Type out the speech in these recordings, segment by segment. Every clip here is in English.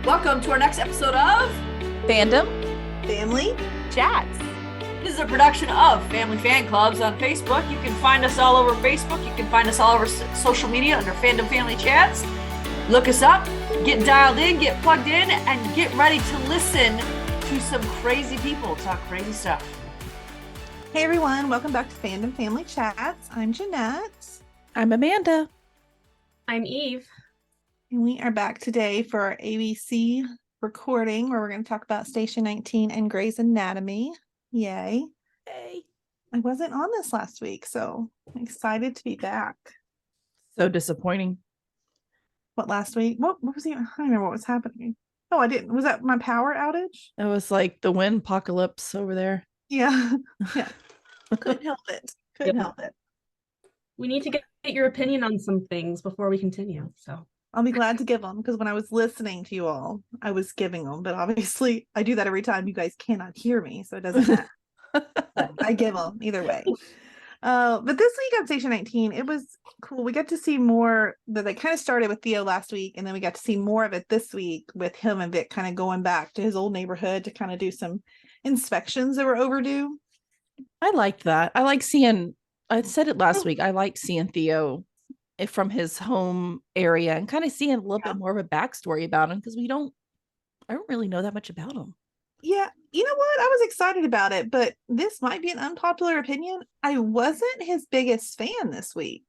Welcome to our next episode of Fandom Family Chats. This is a production of Family Fan Clubs on Facebook. You can find us all over Facebook. You can find us all over social media under Fandom Family Chats. Look us up, get dialed in, get plugged in, and get ready to listen to some crazy people talk crazy stuff. Hey everyone, welcome back to Fandom Family Chats. I'm Jeanette. I'm Amanda. I'm Eve. And we are back today for our ABC recording where we're going to talk about Station 19 and Grey's Anatomy. Yay. Hey. I wasn't on this last week, so I'm excited to be back. So disappointing. What, last week? What was even? I don't remember what was happening. Oh, I didn't. Was that my power outage? It was like the wind apocalypse over there. Yeah. Yeah. Couldn't help it. Couldn't help it. We need to get your opinion on some things before we continue. So I'll be glad to give them because when I was listening to you all, I was giving them. But obviously, I do that every time. You guys cannot hear me, so it doesn't matter. But I give them either way. But this week on Station 19, it was cool. We got to see more that they kind of started with Theo last week, and then we got to see more of it this week with him and Vic kind of going back to his old neighborhood to kind of do some inspections that were overdue. I liked that. I like seeing, I said it last week, I like seeing Theo from his home area and kind of seeing a little bit more of a backstory about him because I don't really know that much about him. Yeah, you know what? I was excited about it, but this might be an unpopular opinion. I wasn't his biggest fan this week.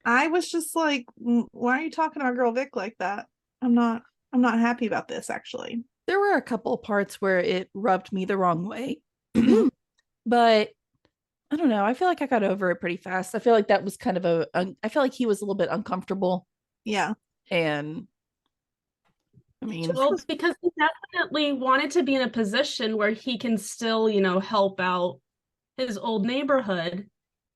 I was just like, why are you talking to our girl Vic like that? I'm not happy about this, actually. There were a couple of parts where it rubbed me the wrong way. But I don't know. I feel like I got over it pretty fast. I feel like that was kind of I feel like he was a little bit uncomfortable. Yeah. And I mean, well, because he definitely wanted to be in a position where he can still, help out his old neighborhood.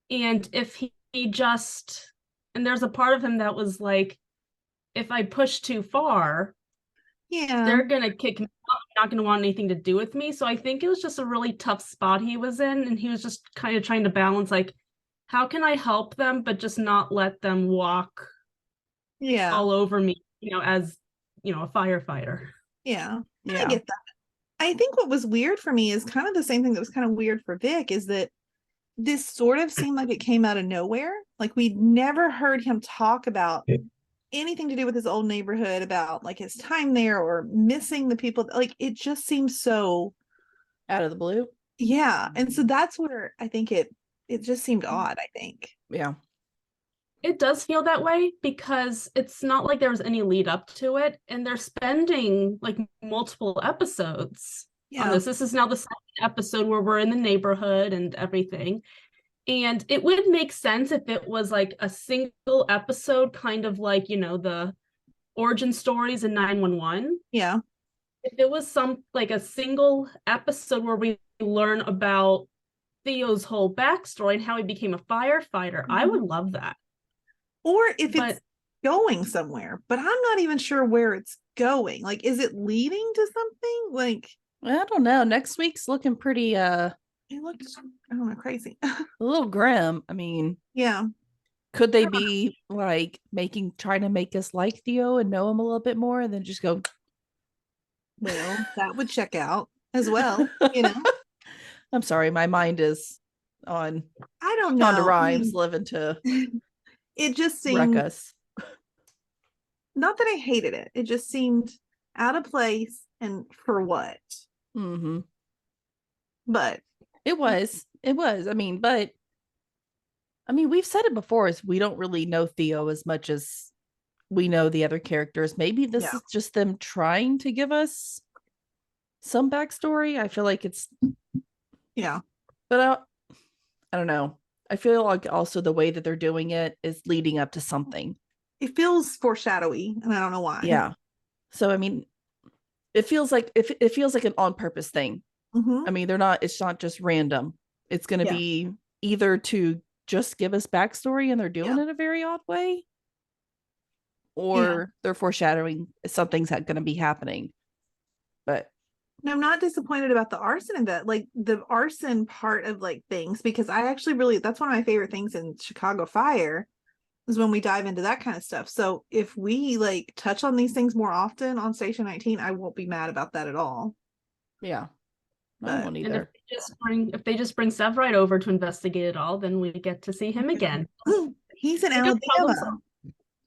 And if he just, and there's a part of him that was like, if I push too far, they're going to kick me out, not going to want anything to do with me. So I think it was just a really tough spot he was in. And he was just kind of trying to balance, like, how can I help them, but just not let them walk all over me, as, a firefighter. Yeah. I get that. I think what was weird for me is kind of the same thing that was kind of weird for Vic is that this sort of seemed like it came out of nowhere. Like we'd never heard him talk about anything to do with his old neighborhood, about like his time there or missing the people. Like it just seems so out of the blue. Yeah. And so that's where I think it just seemed odd, I think. Yeah. It does feel that way because it's not like there was any lead up to it, and they're spending like multiple episodes on this. This is now the second episode where we're in the neighborhood and everything. And it would make sense if it was like a single episode, kind of like, the origin stories in 911. Yeah. If it was a single episode where we learn about Theo's whole backstory and how he became a firefighter, I would love that. Or if it's going somewhere, but I'm not even sure where it's going. Like, is it leading to something? Like, I don't know. Next week's looking pretty it looks, I don't know, crazy. a little grim. I mean, yeah. Could they be like trying to make us like Theo and know him a little bit more and then just go, well, that would check out as well, I'm sorry, my mind is on I don't know. Shonda Rhimes living to it just seemed wreck us. Not that I hated it. It just seemed out of place and for what? Mm-hmm. But it was. I mean, we've said it before, is we don't really know Theo as much as we know the other characters. Maybe this is just them trying to give us some backstory. I feel like it's but I don't know. I feel like also the way that they're doing it is leading up to something. It feels foreshadowy, and I don't know why. Yeah. So I mean, it feels like an on purpose thing. Mm-hmm. I mean, it's not just random. It's going to be either to just give us backstory and they're doing it in a very odd way, or they're foreshadowing something's going to be happening. But I'm not disappointed about the arson in that, like the arson part of like things, because I actually that's one of my favorite things in Chicago Fire is when we dive into that kind of stuff. So if we like touch on these things more often on Station 19, I won't be mad about that at all. Yeah. But- I won't And either. if they just bring Severide over to investigate it all, then we get to see him again. He's in Like a problem Alabama.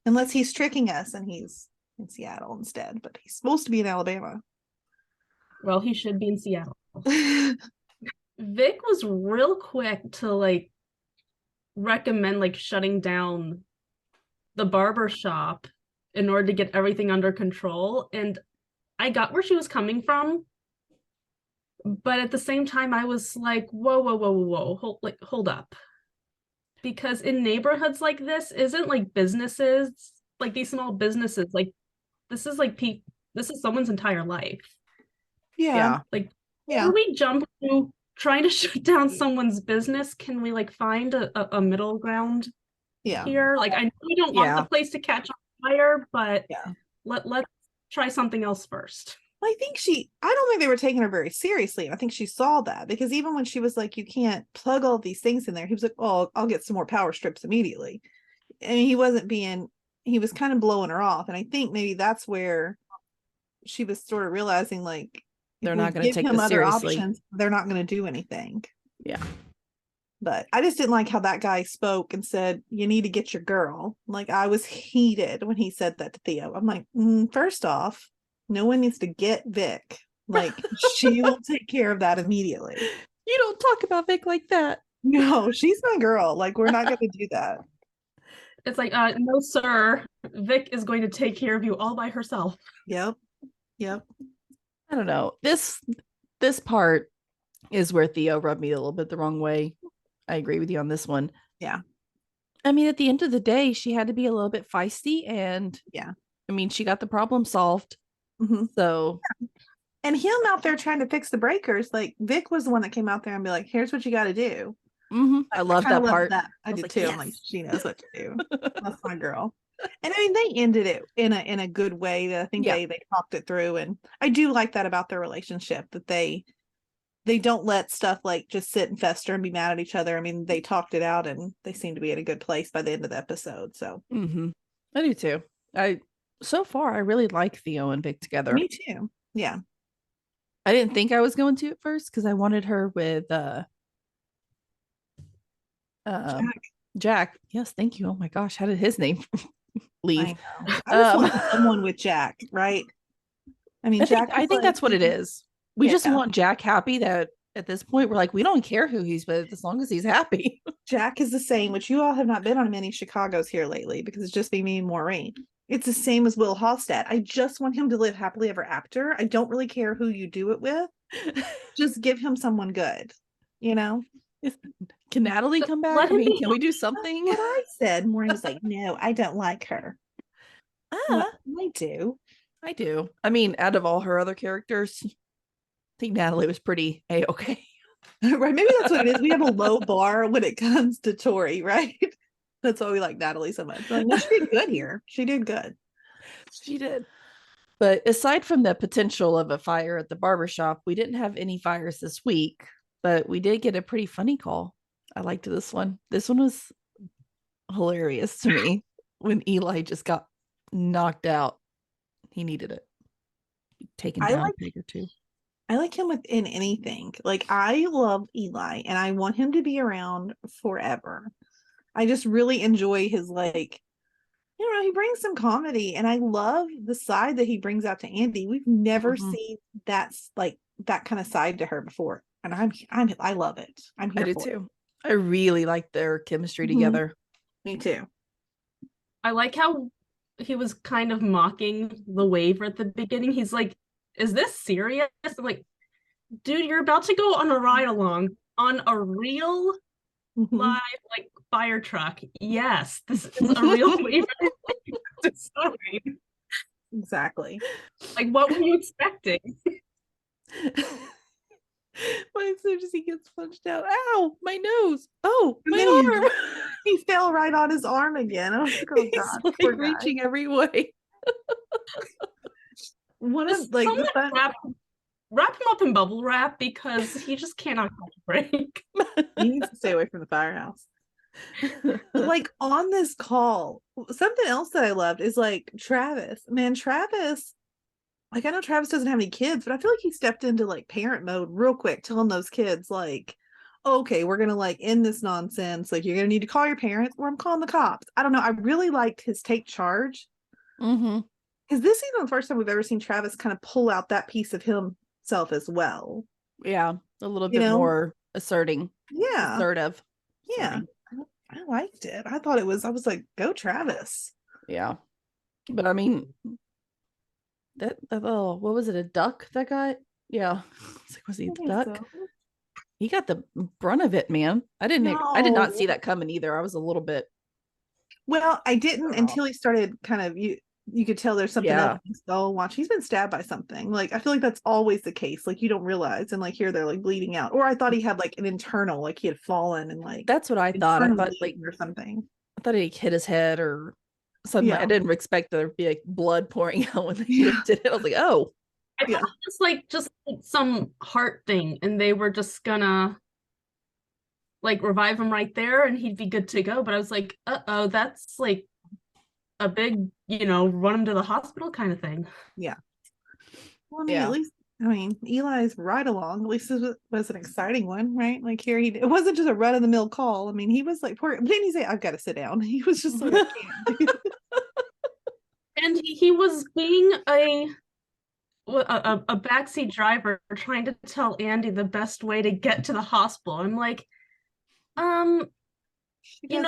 Unless he's tricking us and he's in Seattle instead, but he's supposed to be in Alabama. Well, he should be in Seattle. Vic was real quick to like recommend like shutting down the barber shop in order to get everything under control. And I got where she was coming from. But at the same time, I was like, whoa, hold up. Because in neighborhoods like this, isn't like businesses, like these small businesses, like this is like this is someone's entire life. Yeah. Like, Yeah. before we jump to trying to shut down someone's business, can we like find a middle ground here? Like, I know we don't want the place to catch on fire, but let's try something else first. I don't think they were taking her very seriously. I think she saw that, because even when she was like, you can't plug all these things in there, he was like, oh, I'll get some more power strips immediately. And he was kind of blowing her off. And I think maybe that's where she was sort of realizing, like, they're not going to take this seriously. Options, they're not going to do anything. Yeah. But I just didn't like how that guy spoke and said, you need to get your girl. Like, I was heated when he said that to Theo. I'm like, first off, no one needs to get Vic. Like, she will take care of that immediately. You don't talk about Vic like that. No, she's my girl. Like, we're not going to do that. It's like, no, sir. Vic is going to take care of you all by herself. Yep. I don't know. This part is where Theo rubbed me a little bit the wrong way. I agree with you on this one. Yeah. I mean, at the end of the day, she had to be a little bit feisty, and I mean, she got the problem solved. Mm-hmm. So, and him out there trying to fix the breakers, like, Vic was the one that came out there and be like, here's what you got to do. Mm-hmm. I love that part. I did too. Yes. I'm like, she knows what to do. That's my girl. And I mean, they ended it in a good way. That I think they talked it through, and I do like that about their relationship, that they don't let stuff like just sit and fester and be mad at each other. I mean, they talked it out, and they seem to be in a good place by the end of the episode. So I do too. So far, I really like Theo and Vic together. Me too. Yeah. I didn't think I was going to at first, because I wanted her with Jack. Yes, thank you. Oh my gosh, how did his name leave? I just want someone with Jack, right? I mean, I think that's what it is. We just want Jack happy. That at this point, we're like, we don't care who he's with as long as he's happy. Jack is the same, which you all have not been on many Chicago's here lately, because it's just me and Maureen. It's the same as Will Hallstatt. I just want him to live happily ever after. I don't really care who you do it with. Just give him someone good, you know? Can Natalie come back? I mean, can we do something? That's what I said. Maureen was like, no, I don't like her. Well, I do. I mean, out of all her other characters, I think Natalie was pretty A-okay. Right. Maybe that's what it is. We have a low bar when it comes to Tori, right? That's why we like Natalie so much. Like, no, she did good here. She did good. She did. But aside from the potential of a fire at the barbershop, we didn't have any fires this week, but we did get a pretty funny call. I liked this one. This one was hilarious to me when Eli just got knocked out. He needed it. Taken down a peg or two. I like him within anything. Like, I love Eli and I want him to be around forever. I just really enjoy his, like, you know, he brings some comedy, and I love the side that he brings out to Andy. We've never seen that kind of side to her before, and I love it. I'm here. I do too. I really like their chemistry together. Me too. I like how he was kind of mocking the wave at the beginning. He's like, "Is this serious?" I'm like, dude, you're about to go on a ride along on a real live like fire truck. Yes, this is a real wave. Exactly. Like, what were you expecting? Well, as soon as he gets punched out, ow, my nose. Oh, my arm. He fell right on his arm again. I was like, oh god, he's like reaching every way. One of like wrap him up in bubble wrap, because he just cannot catch a break. He needs to stay away from the firehouse. Like on this call, something else that I loved is like Travis. Man, Travis, like I know Travis doesn't have any kids, but I feel like he stepped into like parent mode real quick, telling those kids like, okay, we're gonna like end this nonsense. Like you're gonna need to call your parents, or I'm calling the cops. I don't know. I really liked his take charge. Mm-hmm. Because this isn't the first time we've ever seen Travis kind of pull out that piece of himself as well. Yeah, a little You bit know? more Yeah. assertive. Yeah. Asserting. I liked it. I thought it was, I was like, go Travis. Yeah. But I mean, that oh, what was it? A duck that got? Yeah. It's like, was he I the think duck? so. He got the brunt of it, man. I did not see No. that coming either. I was a little bit, Well, I didn't until he started kind of you could tell there's something yeah. else. Oh, watch, he's been stabbed by something. Like I feel like that's always the case. Like you don't realize, and like here they're like bleeding out. Or I thought he had like an internal, like he had fallen and like That's what I thought. I internal thought like bleeding or something. I thought he hit his head or something. Yeah. I didn't expect there to be like blood pouring out when they lifted it. I was like, oh, I thought it was like just like some heart thing, and they were just gonna like revive him right there, and he'd be good to go. But I was like, uh-oh, that's like a big, run him to the hospital kind of thing. Yeah. Well, I mean, Yeah. at least, I mean, Eli's ride along, at least it was an exciting one, right? Like here, it wasn't just a run of the mill call. I mean, he was like, poor, didn't he say, I've got to sit down? He was just like, I can't do this. And he was being a backseat driver trying to tell Andy the best way to get to the hospital. I'm like,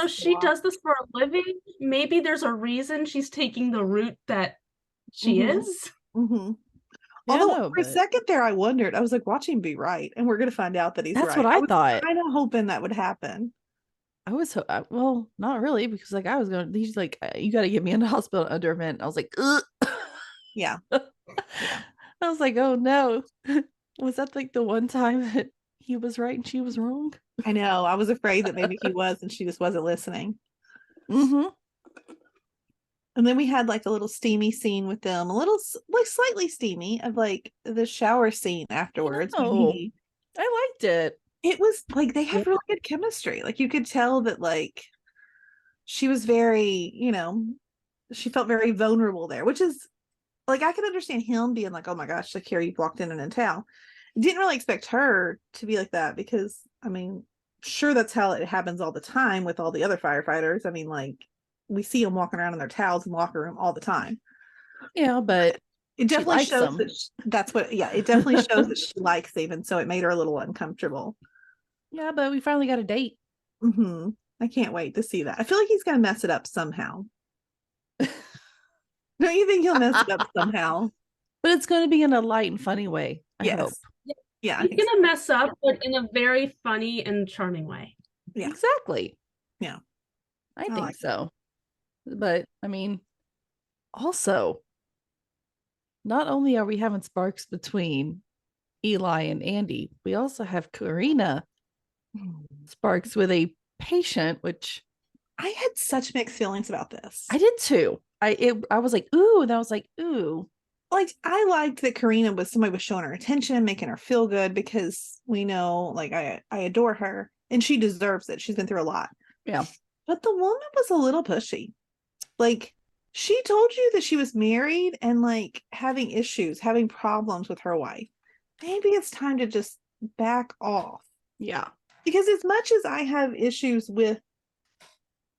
she does this for a living. Maybe there's a reason she's taking the route that she is. Mm-hmm. Yeah, Although for a second there, I wondered, I was like, watch him be right. And we're going to find out that he's that's right. what I was thought. kind of hoping that would happen. I was well, not really, because like I was going. He's like, you got to get me in the hospital under a minute. I was like, ugh. Yeah. I was like, oh no, was that like the one time that he was right and she was wrong? I know. I was afraid that maybe he was, and she just wasn't listening. Mm-hmm. And then we had like a little steamy scene with them, a little like slightly steamy of like the shower scene afterwards. Oh, I liked it. It was like they have really good chemistry. Like you could tell that like she was very, she felt very vulnerable there, which is like I could understand him being like, oh my gosh, like here you've walked in town. Didn't really expect her to be like that because I mean, sure that's how it happens all the time with all the other firefighters. I mean, like we see them walking around in their towels in the locker room all the time. Yeah, but it definitely shows that that's what. Yeah, it definitely shows that she likes Steven, so it made her a little uncomfortable. Yeah, but we finally got a date. Mm-hmm. I can't wait to see that. I feel like he's gonna mess it up somehow. Don't you think he'll mess it up somehow? But it's going to be in a light and funny way. I hope. Yeah, he's gonna mess up, but in a very funny and charming way. Yeah, exactly. Yeah, I think so. But I mean, also, not only are we having sparks between Eli and Andy, we also have Karina sparks with a patient, which I had such mixed feelings about this. I did too. I was like, ooh, and I was like, ooh. Like I liked that Karina was somebody was showing her attention, making her feel good because we know, like I adore her and she deserves it. She's been through a lot. Yeah. But the woman was a little pushy. Like she told you that she was married and like having issues, having problems with her wife. Maybe it's time to just back off. Yeah. Because as much as I have issues with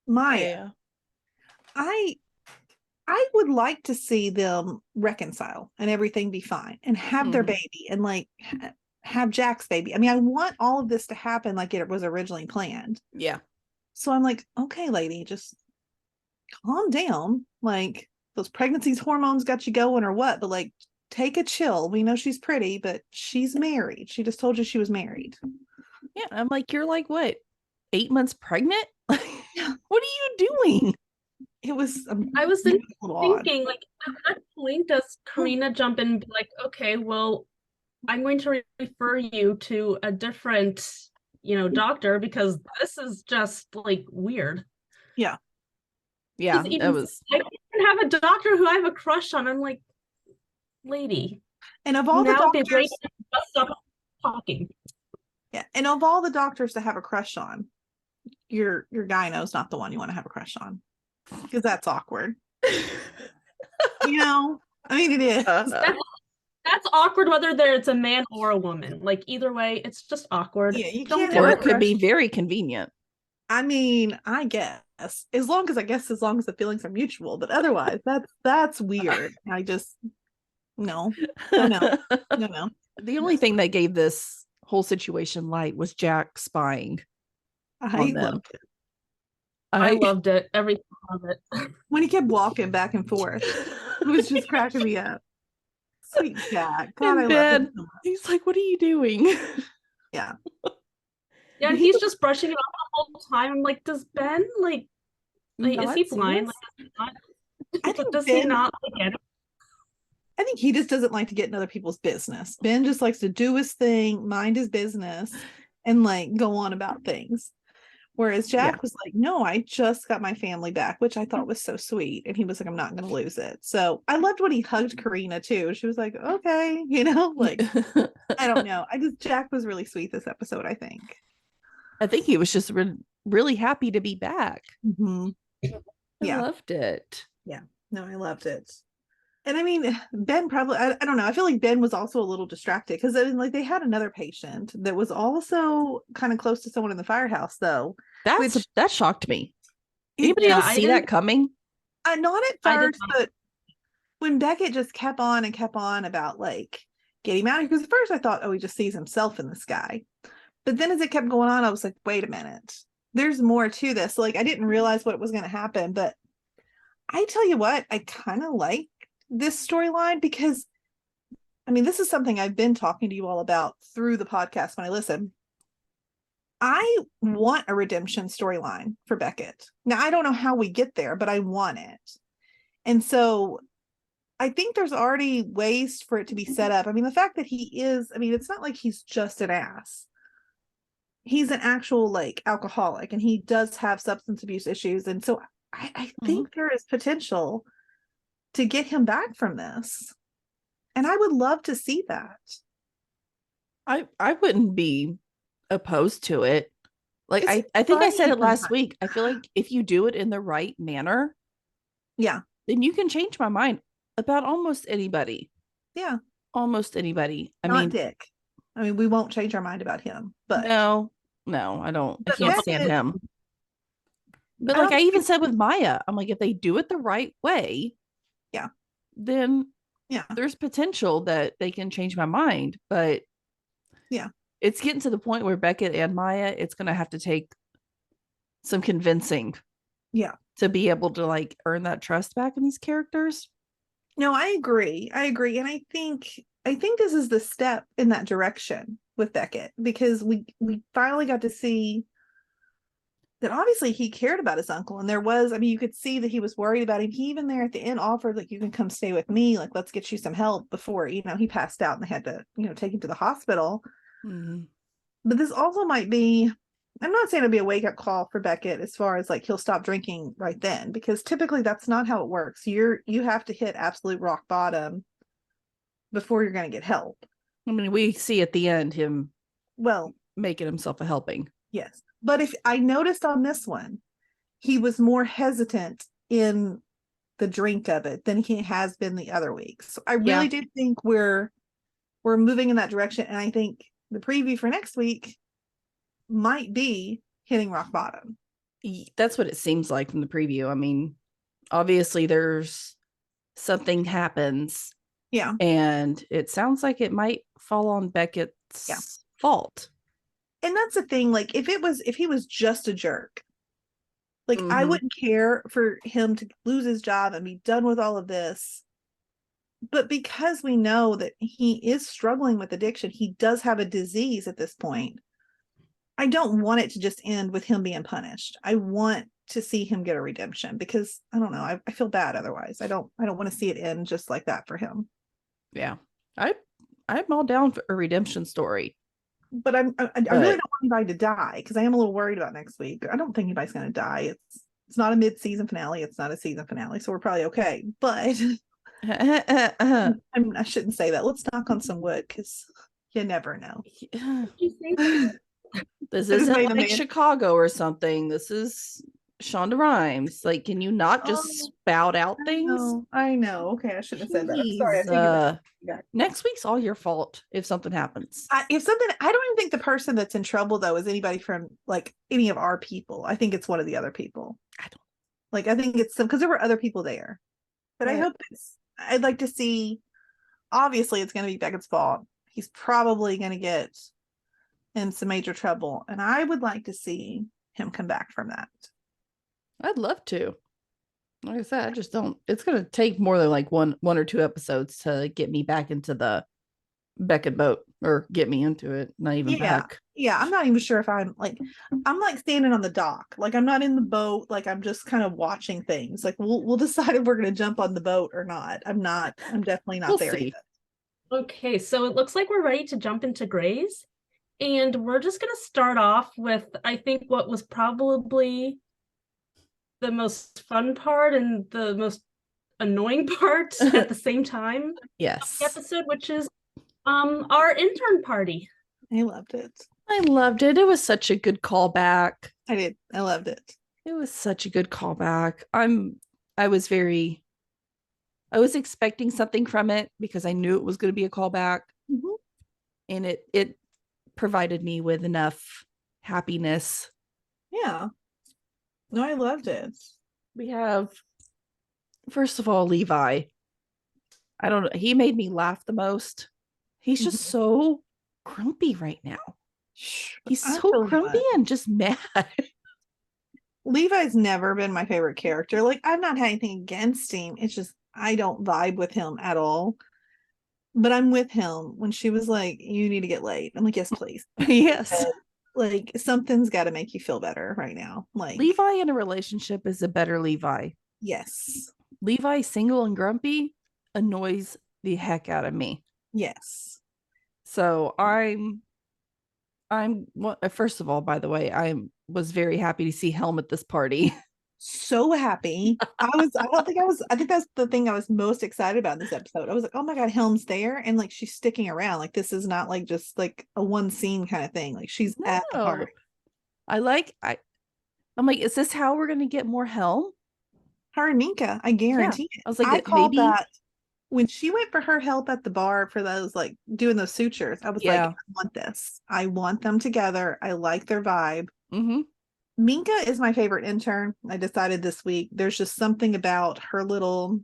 Maya, I would like to see them reconcile and everything be fine and have their baby and like have Jack's baby. I mean, I want all of this to happen like it was originally planned. Yeah. So I'm like, okay, lady, just calm down. Like those pregnancies hormones got you going or what? But like, take a chill. We know she's pretty, but she's married. She just told you she was married. Yeah. I'm like, you're like, what, 8 months pregnant? What are you doing? It was I was thinking like at what point does Karina jump in and be like, okay, well, I'm going to refer you to a different doctor because this is just like weird. Yeah it was. I even have a doctor who I have a crush on. I'm like, lady, and of all now the doctors stop talking. Yeah, and of all the doctors to have a crush on, your gyno's not the one you want to have a crush on, because that's awkward. I mean, it is. That's awkward whether it's a man or a woman. Like either way, it's just awkward. Yeah, you Don't can't. Or it could be very convenient. I mean, I guess as long as the feelings are mutual, but otherwise that's weird. I just no. The only thing that gave this whole situation light was Jack spying on them. Loved it. I loved it. Everything of it. When he kept walking back and forth, it was just cracking me up. Sweet Jack. God, I love him so much. He's like, what are you doing? Yeah. Yeah, and he's just brushing it off the whole time. I'm like, does Ben is he blind? I think does he not get it? I think he just doesn't like to get in other people's business. Ben just likes to do his thing, mind his business, and like go on about things. Whereas Jack was like, no, I just got my family back, which I thought was so sweet. And he was like, I'm not going to lose it. So I loved when he hugged Karina too. She was like, okay, like, I don't know. Jack was really sweet this episode, I think. I think he was just really happy to be back. Mm-hmm. I loved it. Yeah, no, I loved it. And I mean, Ben probably, I don't know. I feel like Ben was also a little distracted because like they had another patient that was also kind of close to someone in the firehouse though. That shocked me. Anybody else see that coming? Not at first, but when Beckett just kept on about like getting him out of here, because at first I thought, oh, he just sees himself in the sky. But then as it kept going on, I was like, wait a minute, there's more to this. Like I didn't realize what was going to happen, but I tell you what, I kind of like this storyline because, I mean, this is something I've been talking to you all about through the podcast when I listen. I want a redemption storyline for Beckett. Now, I don't know how we get there, but I want it. And so I think there's already ways for it to be set up. I mean, the fact that it's not like he's just an ass. He's an actual like alcoholic and he does have substance abuse issues. And so I think there is potential to get him back from this. And I would love to see that. I wouldn't be opposed to it. Like I think I said it last week. I feel like if you do it in the right manner, then you can change my mind about almost anybody. Yeah. Almost anybody. Not Dick. I mean, we won't change our mind about him, but no, I don't. I can't stand him. But like I even said with Maya, I'm like, if they do it the right way, then there's potential that they can change my mind. But it's getting to the point where Beckett and Maya, it's going to have to take some convincing to be able to like earn that trust back in these characters. No, I agree. And I think this is the step in that direction with Beckett, because we finally got to see that obviously he cared about his uncle. And there was, I mean, you could see that he was worried about him. He even there at the end offered, like, you can come stay with me. Like, let's get you some help before, he passed out and they had to, take him to the hospital. Mm-hmm. But this also might be, I'm not saying it'll be a wake up call for Beckett as far as like he'll stop drinking right then, because typically that's not how it works. You have to hit absolute rock bottom before you're going to get help. I mean, we see at the end him making himself a helping. Yes. But if I noticed on this one, he was more hesitant in the drink of it than he has been the other weeks. So I really do think we're moving in that direction. And I think the preview for next week might be hitting rock bottom. That's what it seems like from the preview. I mean, obviously there's something happens. Yeah. And it sounds like it might fall on Beckett's fault. And that's the thing, like if he was just a jerk, like I wouldn't care for him to lose his job and be done with all of this. But because we know that he is struggling with addiction, he does have a disease at this point. I don't want it to just end with him being punished. I want to see him get a redemption, because I don't know, I feel bad otherwise. I don't want to see it end just like that for him. Yeah. I'm all down for a redemption story. But I really don't want anybody to die, because I am a little worried about next week. I don't think anybody's going to die. It's not a mid-season finale. It's not a season finale, so we're probably okay. But I shouldn't say that. Let's knock on some wood, because you never know. This That is isn't made the like man- Chicago or something. This is Shonda Rhimes. Like, can you not just Oh, spout out things? No, I know. Okay, I shouldn't have said that. I'm sorry. I Jeez, take it back. next week's all your fault if something happens. I don't even think the person that's in trouble though is anybody from like any of our people. I think it's one of the other people. I think it's some because there were other people there. But I Right. hope I'd like to see. Obviously, it's going to be Beckett's fault. He's probably going to get in some major trouble, and I would like to see him come back from that. I'd love to. Like I said, I just don't. It's gonna take more than like one or two episodes to get me back into the Beckett boat, or get me into it. Not even back. Yeah, I'm not even sure if I'm like standing on the dock. Like I'm not in the boat. Like I'm just kind of watching things. Like we'll decide if we're gonna jump on the boat or not. I'm definitely not We'll there see. yet. Okay, so it looks like we're ready to jump into Grays. And we're just going to start off with, I think, what was probably the most fun part and the most annoying part at the same time. Yes. The episode, which is our intern party. I loved it. I loved it. It was such a good callback. I did. I loved it. It was such a good callback. I was expecting something from it because I knew it was going to be a callback. Mm-hmm. And it provided me with enough happiness. Yeah. No, I loved it. We have, first of all, Levi. I don't know. He made me laugh the most. He's just so grumpy right now. He's so grumpy and just mad. Levi's never been my favorite character. Like, I've not had anything against him. It's just, I don't vibe with him at all. But I'm with him when she was like, you need to get laid. I'm like, yes, please. Yes. Like, something's got to make you feel better right now. Like, Levi in a relationship is a better Levi. yes. Levi single and grumpy annoys the heck out of me. Yes. So I'm well, first of all, by the way, I was very happy to see Helm at this party. So happy. I think that's the thing I was most excited about in this episode. I was like, oh my God, Helm's there. And like, she's sticking around. Like, this is not like just like a one scene kind of thing. Like, she's at the party. I'm like, is this how we're going to get more Helm? Her and Minka, I guarantee it. I was like, I called that when she went for her help at the bar for those, like doing those sutures. I was like, I want this. I want them together. I like their vibe. Mm-hmm. Minka is my favorite intern. I decided this week. There's just something about her little,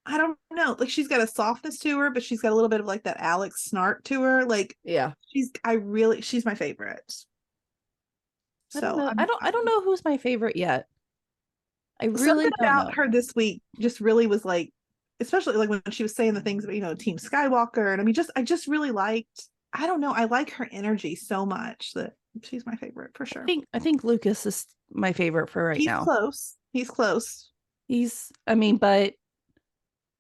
I don't know, like she's got a softness to her, but she's got a little bit of like that Alex snark to her. Like, she's my favorite. So I don't know who's my favorite yet. I really something don't about know. her this week just really was like, especially like when she was saying the things about, Team Skywalker. And I mean, I just really liked, I don't know, I like her energy so much that she's my favorite for sure. I think Lucas is my favorite for right now. He's close. But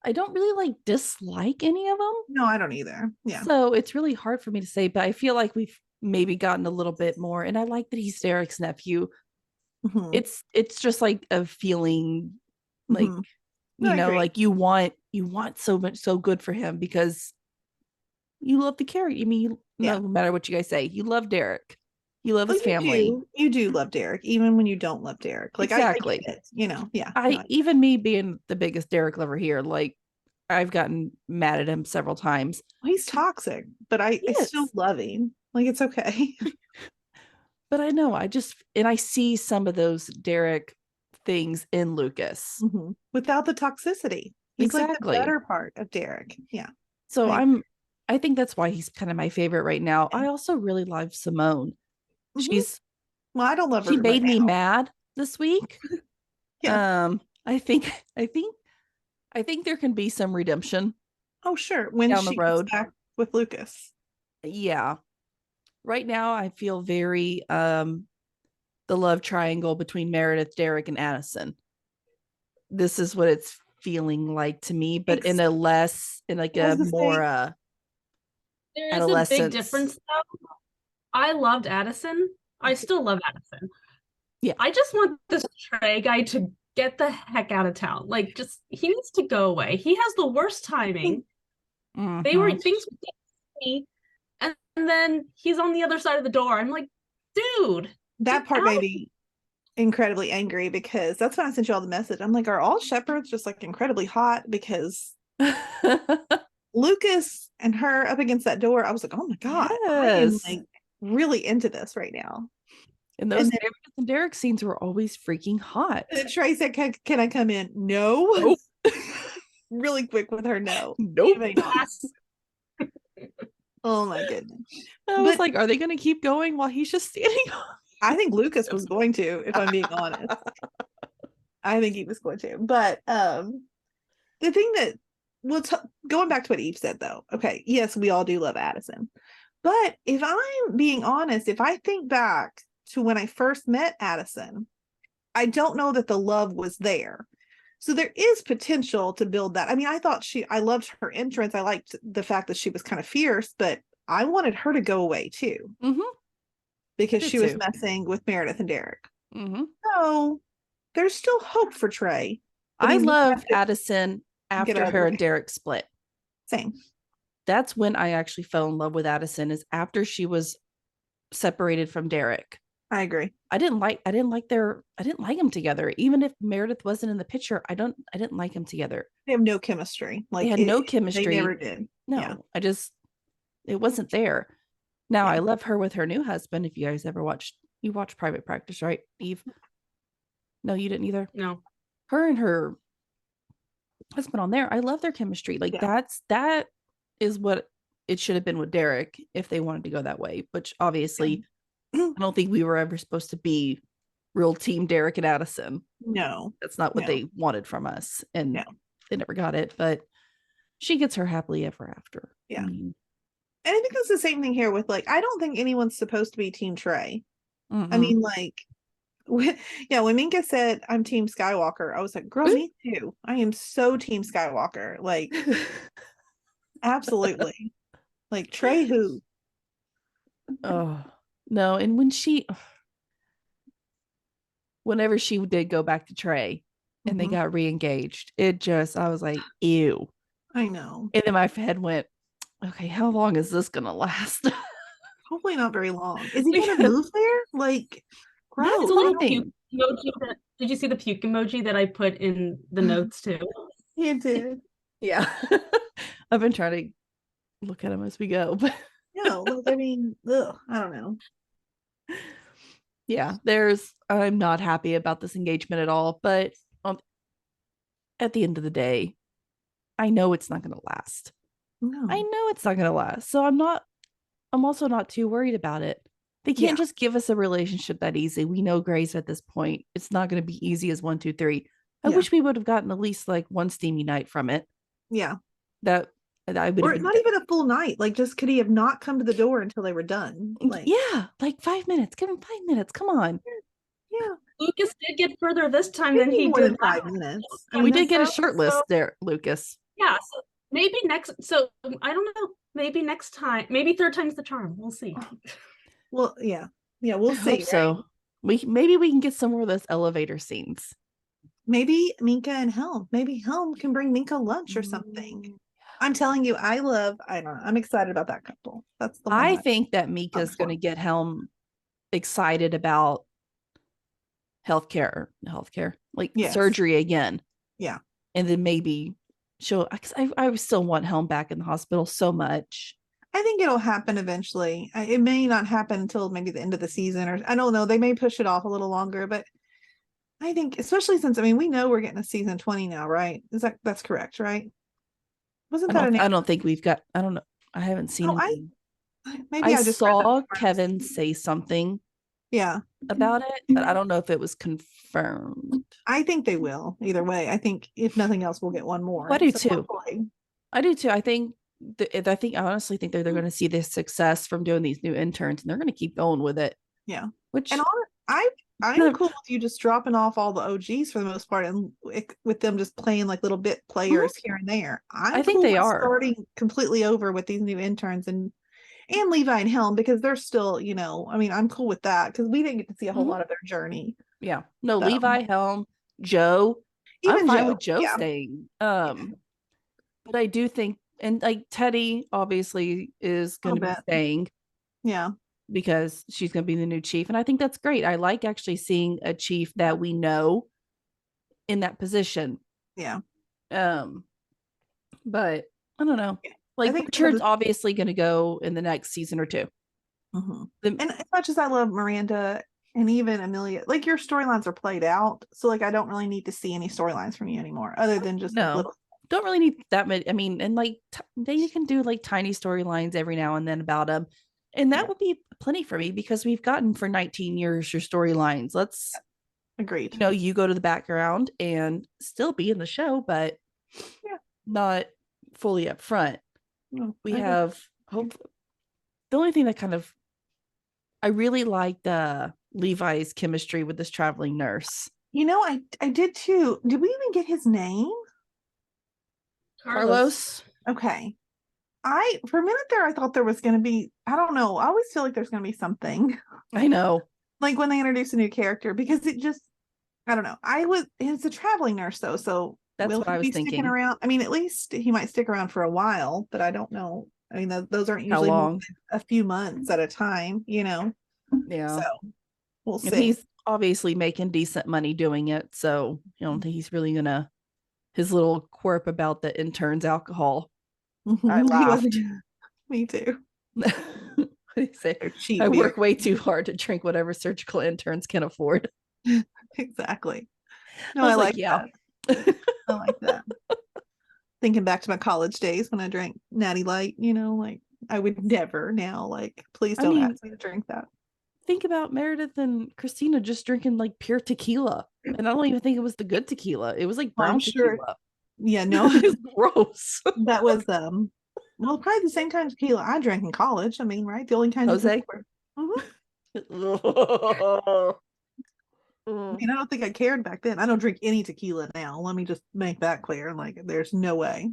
I don't really dislike any of them. No, I don't either. Yeah. So it's really hard for me to say, but I feel like we've maybe gotten a little bit more. And I like that he's Derek's nephew. Mm-hmm. It's just like a feeling like, like you want so much, so good for him because you love the character. I mean, no matter what you guys say, you love Derek. You love his family. You do love Derek, even when you don't love Derek. Like, exactly. I get it, even me being the biggest Derek lover here, like I've gotten mad at him several times. Well, he's toxic, but I still love him. Like, it's okay. But I know, I see some of those Derek things in Lucas. Mm-hmm. Without the toxicity. He's like the better part of Derek. Yeah. So I think that's why he's kind of my favorite right now. I also really love Simone. Mm-hmm. I don't love her. She made me mad this week. Yeah. I think there can be some redemption. Oh, sure. When down the road back with Lucas. Yeah. Right now I feel very the love triangle between Meredith, Derek, and Addison. This is what it's feeling like to me, but in a more there is a big difference though. I loved Addison. I still love Addison. Yeah. I just want this Trey guy to get the heck out of town. Like, he needs to go away. He has the worst timing. Mm-hmm. Things were me, and then he's on the other side of the door. I'm like, dude. That part made me incredibly angry because that's when I sent you all the message. I'm like, are all shepherds just like incredibly hot? Because Lucas and her up against that door, I was like, oh my God, I am like really into this right now. And those Meredith and Derek scenes were always freaking hot. And Trey said, can I come in? No. Nope. Really quick with her no. Nope. Oh my goodness. I was like, are they going to keep going while he's just standing on? I think Lucas was going to, if I'm being honest. I think he was going to. But the thing that, going back to what Eve said though, okay, yes, we all do love Addison. But if I'm being honest, if I think back to when I first met Addison, I don't know that the love was there. So there is potential to build that. I mean, I loved her entrance. I liked the fact that she was kind of fierce, but I wanted her to go away too. Mm-hmm. Because she was messing with Meredith and Derek. Mm-hmm. So there's still hope for Trey. I love Addison after her and Derek split. Same. That's when I actually fell in love with Addison, is after she was separated from Derek. I agree. I didn't like them together. Even if Meredith wasn't in the picture, I didn't like them together. They have no chemistry. Like, they had no chemistry. They never did. No, yeah. It wasn't there. Now I love her with her new husband. If you guys ever watched Private Practice, right, Eve? No, you didn't either. No. Her and her husband on there, I love their chemistry. Like that is what it should have been with Derek if they wanted to go that way. Which obviously, I don't think we were ever supposed to be real team Derek and Addison. No, that's not what they wanted from us, and they never got it. But she gets her happily ever after. Yeah. And I think it's the same thing here with, like, I don't think anyone's supposed to be Team Trey. Mm-hmm. I mean, like, when Minka said, I'm Team Skywalker, I was like, girl, me too. I am so Team Skywalker. Like, absolutely. Like, Trey who? Oh, no. And whenever she did go back to Trey and they got re-engaged, I was like, ew. I know. And then my head went, okay, how long is this gonna last? Hopefully not very long. Is he gonna move there? Like, gross. Did you see the puke emoji that I put in the notes too? He did. Yeah. I've been trying to look at him as we go, but I mean, I don't know. Yeah, I'm not happy about this engagement at all, but at the end of the day, I know it's not going to last. No. I know it's not going to last. So I'm also not too worried about it. They can't just give us a relationship that easy. We know Grace at this point. It's not going to be easy as 1, 2, 3. I wish we would have gotten at least like one steamy night from it. Yeah. That I would have not even a full night. Like, just could he have not come to the door until they were done? Like, like 5 minutes. Give him 5 minutes. Come on. Yeah. Lucas did get further this time than he did 5 minutes. We did get a shirtless there, Lucas. Yeah. So maybe I don't know. Maybe next time. Maybe third time's the charm. We'll see. Well, yeah, we'll see. Right? So maybe we can get some more of those elevator scenes. Maybe Minka and Helm. Maybe Helm can bring Minka lunch or something. I'm telling you, I'm excited about that couple. That's the one. I think that Mika's going to get Helm excited about healthcare, like surgery again. Yeah. And then maybe because I still want Helm back in the hospital so much. I think it'll happen eventually. It may not happen until maybe the end of the season, or I don't know. They may push it off a little longer, but I think, especially since, we know we're getting a season 20 now, right? That's correct, right? Wasn't that I don't think we've got, I don't know. I haven't seen I just saw Kevin say something about it, but I don't know if it was confirmed. I think they will either way. I think if nothing else, we'll get one more. I do too. I do too. I honestly think they're going to see this success from doing these new interns, and they're going to keep going with it. Yeah. I'm cool with you just dropping off all the OGs for the most part, and with them just playing like little bit players here and there. I think they are starting completely over with these new interns and Levi and Helm, because they're still, I'm cool with that because we didn't get to see a whole lot of their journey. Yeah. No, so. Levi, Helm, Joe. Even I'm fine with Joe staying. But I do think, and like Teddy obviously is going to be staying. Yeah. because she's going to be the new chief. And I think that's great. I like actually seeing a chief that we know in that position. Yeah. But I don't know. Yeah. Like think Richard's obviously going to go in the next season or two. Mm-hmm. And as much as I love Miranda and even Amelia, like your storylines are played out. So like I don't really need to see any storylines from you anymore, other than just little. Don't really need that many. I mean, and like they can do like tiny storylines every now and then about them. And that would be plenty for me because we've gotten for 19 years your storylines. Let's agreed. You go to the background and still be in the show, but not fully up front. No, we have hope. The only thing that I really liked Levi's chemistry with this traveling nurse. I did too. Did we even get his name? Carlos. Okay. For a minute there, I thought there was going to be, I don't know. I always feel like there's going to be something. I know. Like when they introduce a new character, because it just, I don't know. It's a traveling nurse though. So that's what I was thinking. Sticking around? I mean, at least he might stick around for a while, but I don't know. I mean, those aren't usually more than a few months at a time, Yeah. So we'll see. And he's obviously making decent money doing it. So I don't think he's really gonna his little quirk about the intern's alcohol. I laughed. Me too. I work way too hard to drink whatever surgical interns can afford. Exactly. No, I like that. I like that. Thinking back to my college days when I drank Natty Light, like I would never now, like, please don't ask me to drink that. Think about Meredith and Christina just drinking like pure tequila. And I don't even think it was the good tequila. It was like brown tequila. Yeah, no. It's gross. That was well, probably the same kind of tequila I drank in college. I mean, right? The only kind Jose? I mean, I don't think I cared back then. I don't drink any tequila now. Let me just make that clear. Like, there's no way.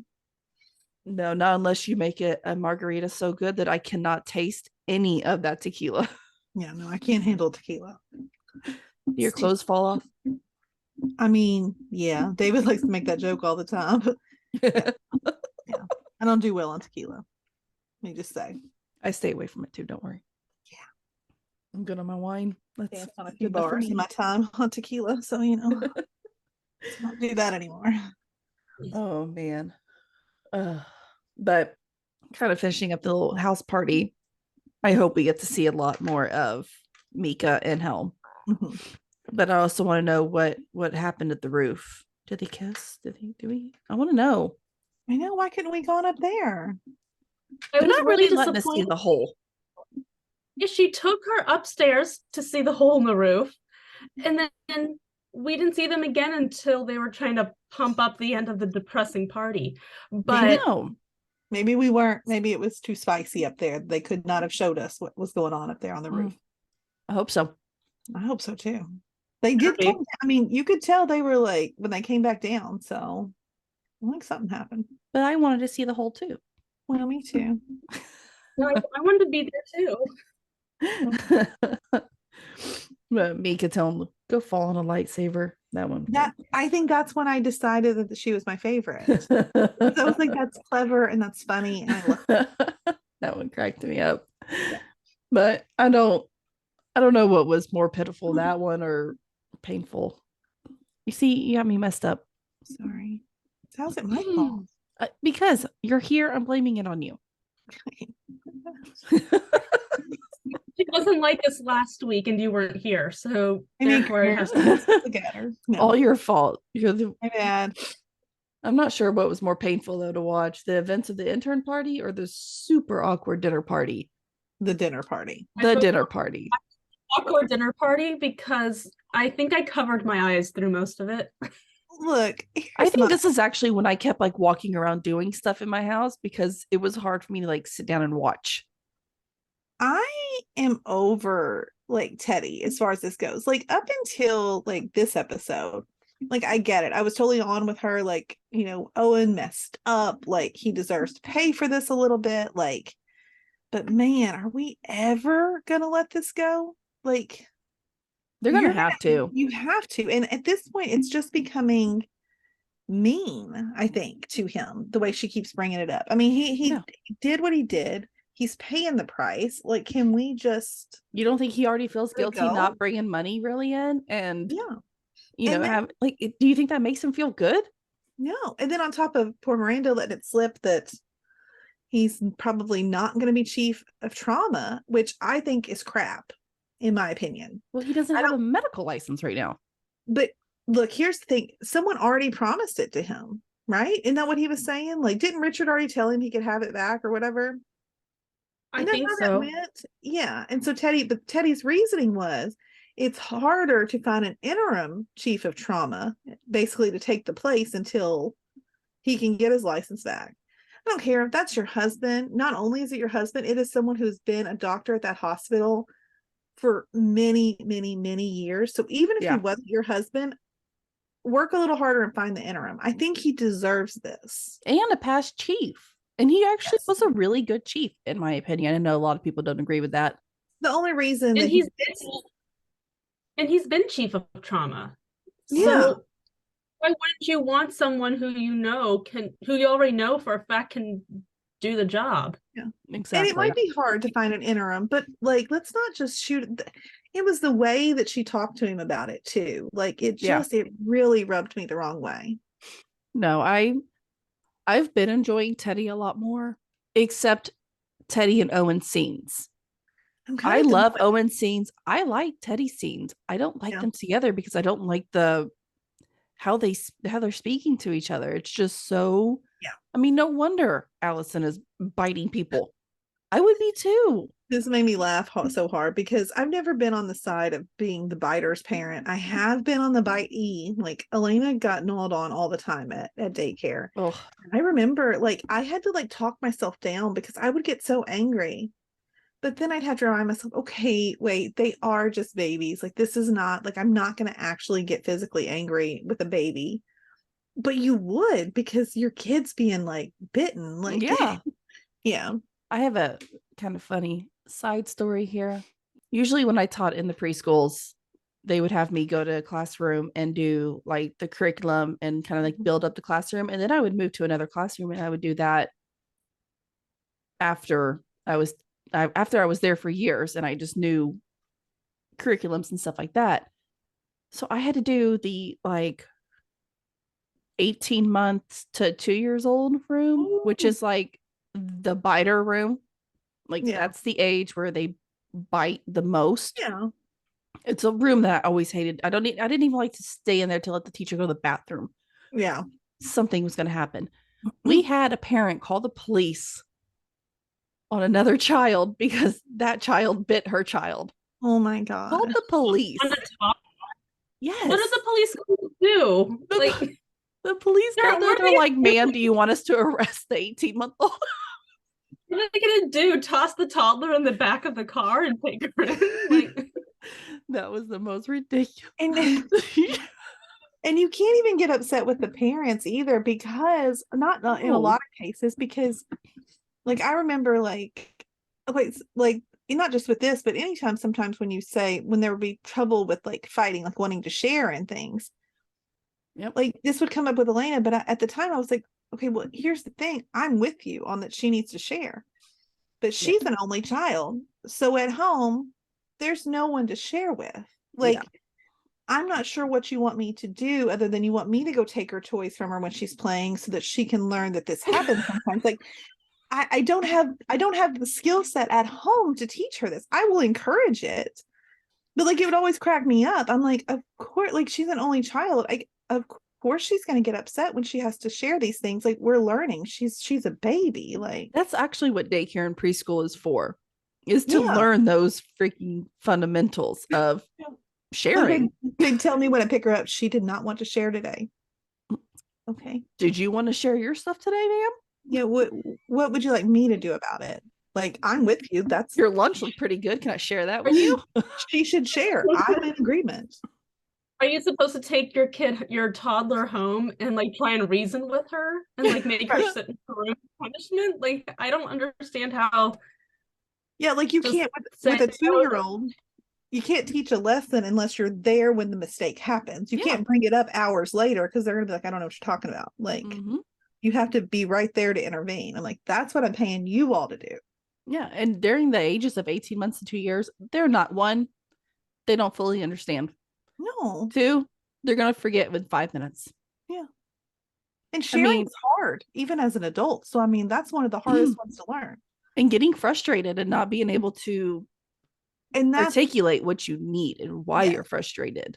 No, not unless you make it a margarita so good that I cannot taste any of that tequila. Yeah, no, I can't handle tequila. Do your clothes fall off? I mean, yeah, David likes to make that joke all the time. Yeah. I don't do well on tequila. Let me just say. I stay away from it too, don't worry. Yeah. I'm good on my wine. Let's on a few bars in my time on tequila, so let's not do that anymore. Oh man. But kind of finishing up the little house party. I hope we get to see a lot more of Mika and Helm. Mm-hmm. But I also want to know what happened at the roof. Did they kiss? Do we? I want to know. I know. Why couldn't we gone up there? They're not really letting us see the hole. Yeah, she took her upstairs to see the hole in the roof, and then we didn't see them again until they were trying to pump up the end of the depressing party. But maybe we weren't. Maybe it was too spicy up there. They could not have showed us what was going on up there on the roof. I hope so. I hope so too. They did come down. I mean, you could tell they were like when they came back down. So I think something happened. But I wanted to see the hole too. Well, me too. I wanted to be there too. But Mika tell him go fall on a lightsaber. That one. I think that's when I decided that she was my favorite. So I was like, that's clever and that's funny, and I love that one cracked me up. But I don't know what was more pitiful, that one or painful. You see, you got me messed up. Sorry. How's it my fault? Because you're here, I'm blaming it on you. She wasn't like us last week and you weren't here, so therefore it has to together. All your fault. You're my bad. I'm not sure what was more painful though to watch, the events of the intern party or the super awkward dinner party. The dinner party. Awkward dinner party, because I think I covered my eyes through most of it. Look, I think this is actually when I kept like walking around doing stuff in my house because it was hard for me to like sit down and watch. I am over like Teddy as far as this goes. Like up until like this episode, like I get it. I was totally on with her. Like, Owen messed up. Like he deserves to pay for this a little bit. Like, but man, are we ever gonna let this go? Like, they're gonna have to. You have to. And at this point, it's just becoming mean, I think, to him, the way she keeps bringing it up. I mean, he did what he did. he's paying the price. Like, can we just You don't think he already feels let it guilty go? not bringing money really in? And, Yeah. you And know, then- do you think that makes him feel good? No. And then on top of poor Miranda letting it slip that he's probably not going to be chief of trauma, which I think is crap, in my opinion. Well, he doesn't have a medical license right now. But look, here's the thing. Someone already promised it to him, right? Isn't that what he was saying? Like, didn't Richard already tell him he could have it back or whatever? I Isn't that think how so. that went? Yeah. And so Teddy's reasoning was it's harder to find an interim chief of trauma, basically to take the place until he can get his license back. I don't care if that's your husband. Not only is it your husband, it is someone who's been a doctor at that hospital for many, many, many years. So even if he wasn't your husband, work a little harder and find the interim. I think he deserves this. And a past chief. And he actually was a really good chief, in my opinion. I know a lot of people don't agree with that. The only reason And that he's been chief of trauma. Yeah. So why wouldn't you want someone who who you already know for a fact can do the job? Yeah, exactly. And it might be hard to find an interim, but like, let's not just shoot. It was the way that she talked to him about it too. Like, it really rubbed me the wrong way. No, I've been enjoying Teddy a lot more, except Teddy and Owen scenes. I love Owen's scenes. I like Teddy's scenes. I don't like them together because I don't like how they're speaking to each other. It's just so, I mean, no wonder Allison is biting people. I would be too. This made me laugh so hard because I've never been on the side of being the biter's parent. I have been on the bitee. Like, Elena got gnawed on all the time at daycare. Ugh. I remember, like, I had to like talk myself down because I would get so angry. But then I'd have to remind myself, okay, wait, they are just babies. Like, this is not, like, I'm not going to actually get physically angry with a baby. But you would, because your kid's being, like, bitten. Like, yeah. I have a kind of funny side story here. Usually when I taught in the preschools, they would have me go to a classroom and do, like, the curriculum and kind of, like, build up the classroom. And then I would move to another classroom and I would do that after I was there for years and I just knew curriculums and stuff like that. So I had to do the, like, 18 months to 2 years old room, which is like the biter room. Like, that's the age where they bite the most. Yeah. It's a room that I always hated. I didn't even like to stay in there to let the teacher go to the bathroom. Yeah. Something was going to happen. We had a parent call the police on another child because that child bit her child. Oh my God. Called the police. On the top. Yes. What did the police do? Like, the police got there. They're like, "Ma'am, do you want us to arrest the 18-month-old?" What are they gonna do? Toss the toddler in the back of the car and take her in? Like, that was the most ridiculous. And you can't even get upset with the parents either, because not in a lot of cases, because like, I remember like not just with this, but anytime sometimes when there would be trouble with like fighting, like wanting to share and things. Yep. Like, this would come up with Elena, but at the time I was like, okay, well, here's the thing. I'm with you on that she needs to share, but she's an only child. So at home, there's no one to share with. Like, I'm not sure what you want me to do other than you want me to go take her toys from her when she's playing so that she can learn that this happens sometimes. Like, I don't have the skill set at home to teach her this. I will encourage it, but like, it would always crack me up. I'm like, of course, like, she's an only child. Of course she's going to get upset when she has to share these things. Like, we're learning. She's a baby. Like, that's actually what daycare and preschool is for, is to learn those freaking fundamentals of sharing. They'd tell me when I pick her up, she did not want to share today. Okay. Did you want to share your stuff today, ma'am? Yeah. What would you like me to do about it? Like, I'm with you. That's your lunch looked pretty good. Can I share that with you? She should share. I'm in agreement. Are you supposed to take your toddler home and like try and reason with her and like make her sit in her room for punishment? Like, I don't understand how. Yeah, like, you can't with a 2-year-old. You can't teach a lesson unless you're there when the mistake happens. You can't bring it up hours later because they're gonna be like, I don't know what you're talking about. Like, you have to be right there to intervene. I'm like, that's what I'm paying you all to do. Yeah. And during the ages of 18 months to 2 years, they're not one, they don't fully understand. No. Two, they're going to forget within 5 minutes. Yeah. And sharing is hard, even as an adult. So, I mean, that's one of the hardest ones to learn. And getting frustrated and not being able to articulate what you need and why you're frustrated.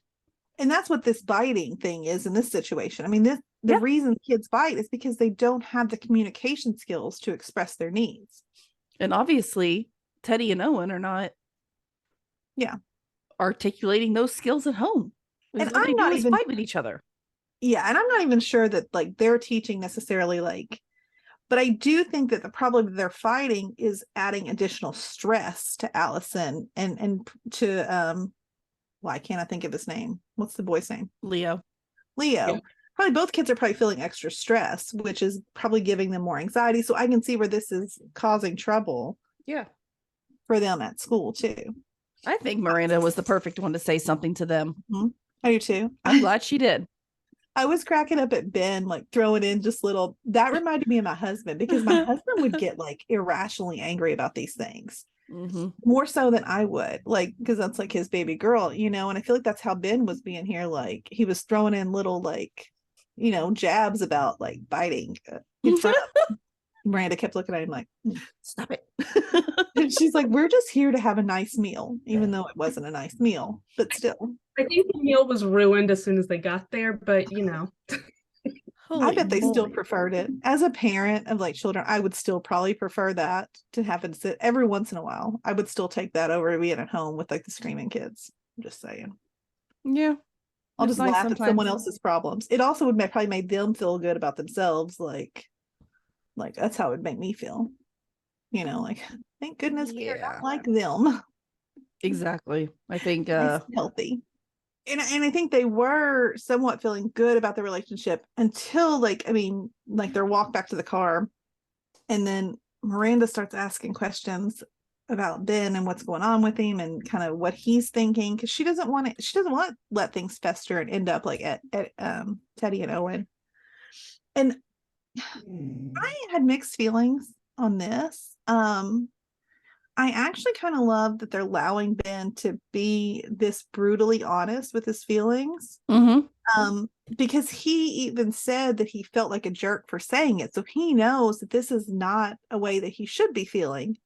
And that's what this biting thing is in this situation. I mean, the reason kids bite is because they don't have the communication skills to express their needs. And obviously, Teddy and Owen are not articulating those skills at home. And I'm not even fight with each other. Yeah, and I'm not even sure that like they're teaching necessarily like, but I do think that the problem that they're fighting is adding additional stress to Allison and to why can't I think of his name? What's the boy's name? Leo. Yeah. Probably both kids are probably feeling extra stress, which is probably giving them more anxiety. So I can see where this is causing trouble. Yeah. For them at school too. I think Miranda was the perfect one to say something to them. Mm-hmm. I do too. I'm glad she did. I was cracking up at Ben, like throwing in just little, that reminded me of my husband, because my husband would get like irrationally angry about these things. Mm-hmm. More so than I would, like, because that's like his baby girl, you know. And I feel like that's how Ben was being here. Like he was throwing in little, like, you know, jabs about like biting in front of him. Miranda kept looking at him like, stop it. And she's like, we're just here to have a nice meal, even though it wasn't a nice meal, but still. I think the meal was ruined as soon as they got there, but you know. I bet they still preferred it. As a parent of like children, I would still probably prefer that to happen every once in a while. I would still take that over being at home with like the screaming kids. I'm just saying. Yeah. I'll just laugh at someone else's problems. It also would probably made them feel good about themselves. Like that's how it would make me feel. You know, like, thank goodness we're not like them. Exactly. I think healthy. And I think they were somewhat feeling good about the relationship until their walk back to the car. And then Miranda starts asking questions about Ben and what's going on with him and kind of what he's thinking. Cause she doesn't want to let things fester and end up like at Teddy and Owen. And I had mixed feelings on this. I actually kind of love that they're allowing Ben to be this brutally honest with his feelings. Mm-hmm. Because he even said that he felt like a jerk for saying it. So he knows that this is not a way that he should be feeling.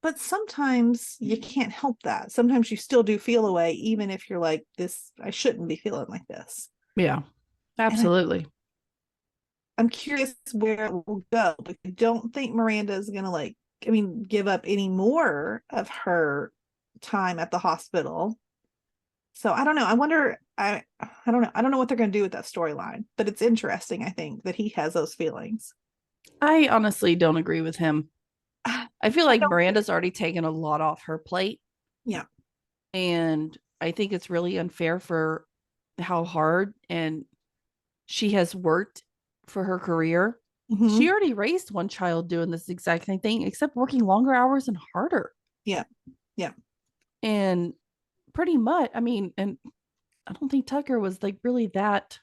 But sometimes you can't help that. Sometimes you still do feel a way, even if you're like, this, I shouldn't be feeling like this. Yeah, absolutely. I'm curious where it will go, but I don't think Miranda is going to give up any more of her time at the hospital. So I don't know. I wonder, I don't know. I don't know what they're going to do with that storyline, but it's interesting, I think, that he has those feelings. I honestly don't agree with him. I feel like Miranda's already taken a lot off her plate. Yeah. And I think it's really unfair for how hard and she has worked for her career. Mm-hmm. She already raised one child doing this exact same thing, except working longer hours and harder. Yeah. Yeah. And pretty much, and I don't think Tucker was like really that.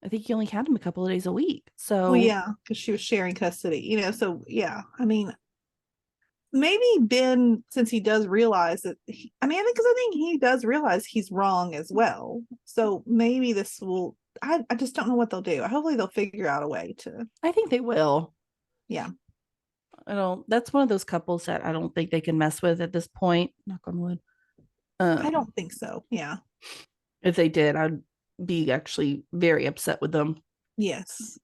I think he only had him a couple of days a week. So, well, yeah, because she was sharing custody, you know. So, yeah, maybe Ben, since he does realize that, I think he does realize he's wrong as well. So maybe this will. I just don't know what they'll do. Hopefully they'll figure out a way to. I think they will. Yeah. That's one of those couples that I don't think they can mess with at this point. Knock on wood. I don't think so. Yeah. If they did, I'd be actually very upset with them. Yes.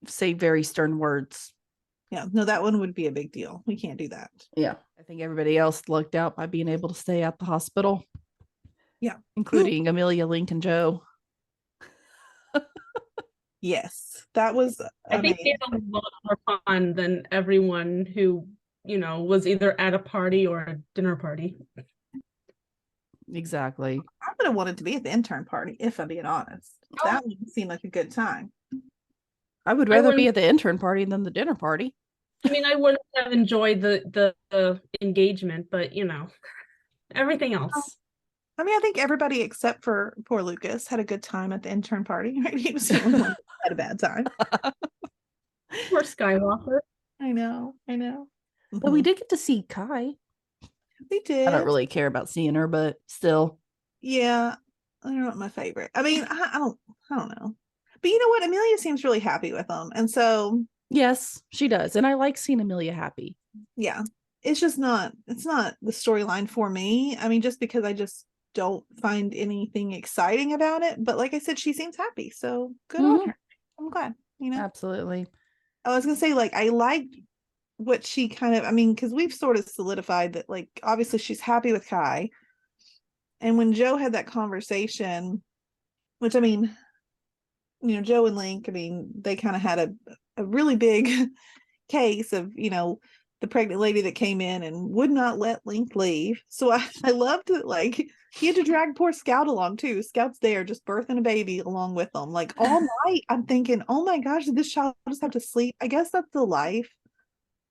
Say very stern words. Yeah. No, that one would be a big deal. We can't do that. Yeah. I think everybody else lucked out by being able to stay at the hospital. Yeah. Including Amelia, Link, and Joe. Yes. That was I think they had a lot more fun than everyone who, was either at a party or a dinner party. Exactly. I would have wanted to be at the intern party, if I'm being honest. That would seem like a good time. I would rather be at the intern party than the dinner party. I wouldn't have enjoyed the engagement, but everything else. I think everybody except for poor Lucas had a good time at the intern party. Right? He was the only one that had a bad time. Poor Skywalker. I know. But we did get to see Kai. We did. I don't really care about seeing her, but still. Yeah, they're not my favorite. I mean, I don't know. But you know what? Amelia seems really happy with them, and so yes, she does, and I like seeing Amelia happy. Yeah, it's not the storyline for me. I mean, just because I just don't find anything exciting about it. But like I said, she seems happy, so good on her. I'm glad. Absolutely. I was gonna say, like, I liked what she kind of. I mean, because we've sort of solidified that, like, obviously she's happy with Kai. And when Joe had that conversation, which I mean, Joe and Link, I mean, they kind of had a really big case of, the pregnant lady that came in and would not let Link leave. So I loved that, like, he had to drag poor Scout along too. Scout's there just birthing a baby along with them. Like all night, I'm thinking, oh my gosh, did this child just have to sleep? I guess that's the life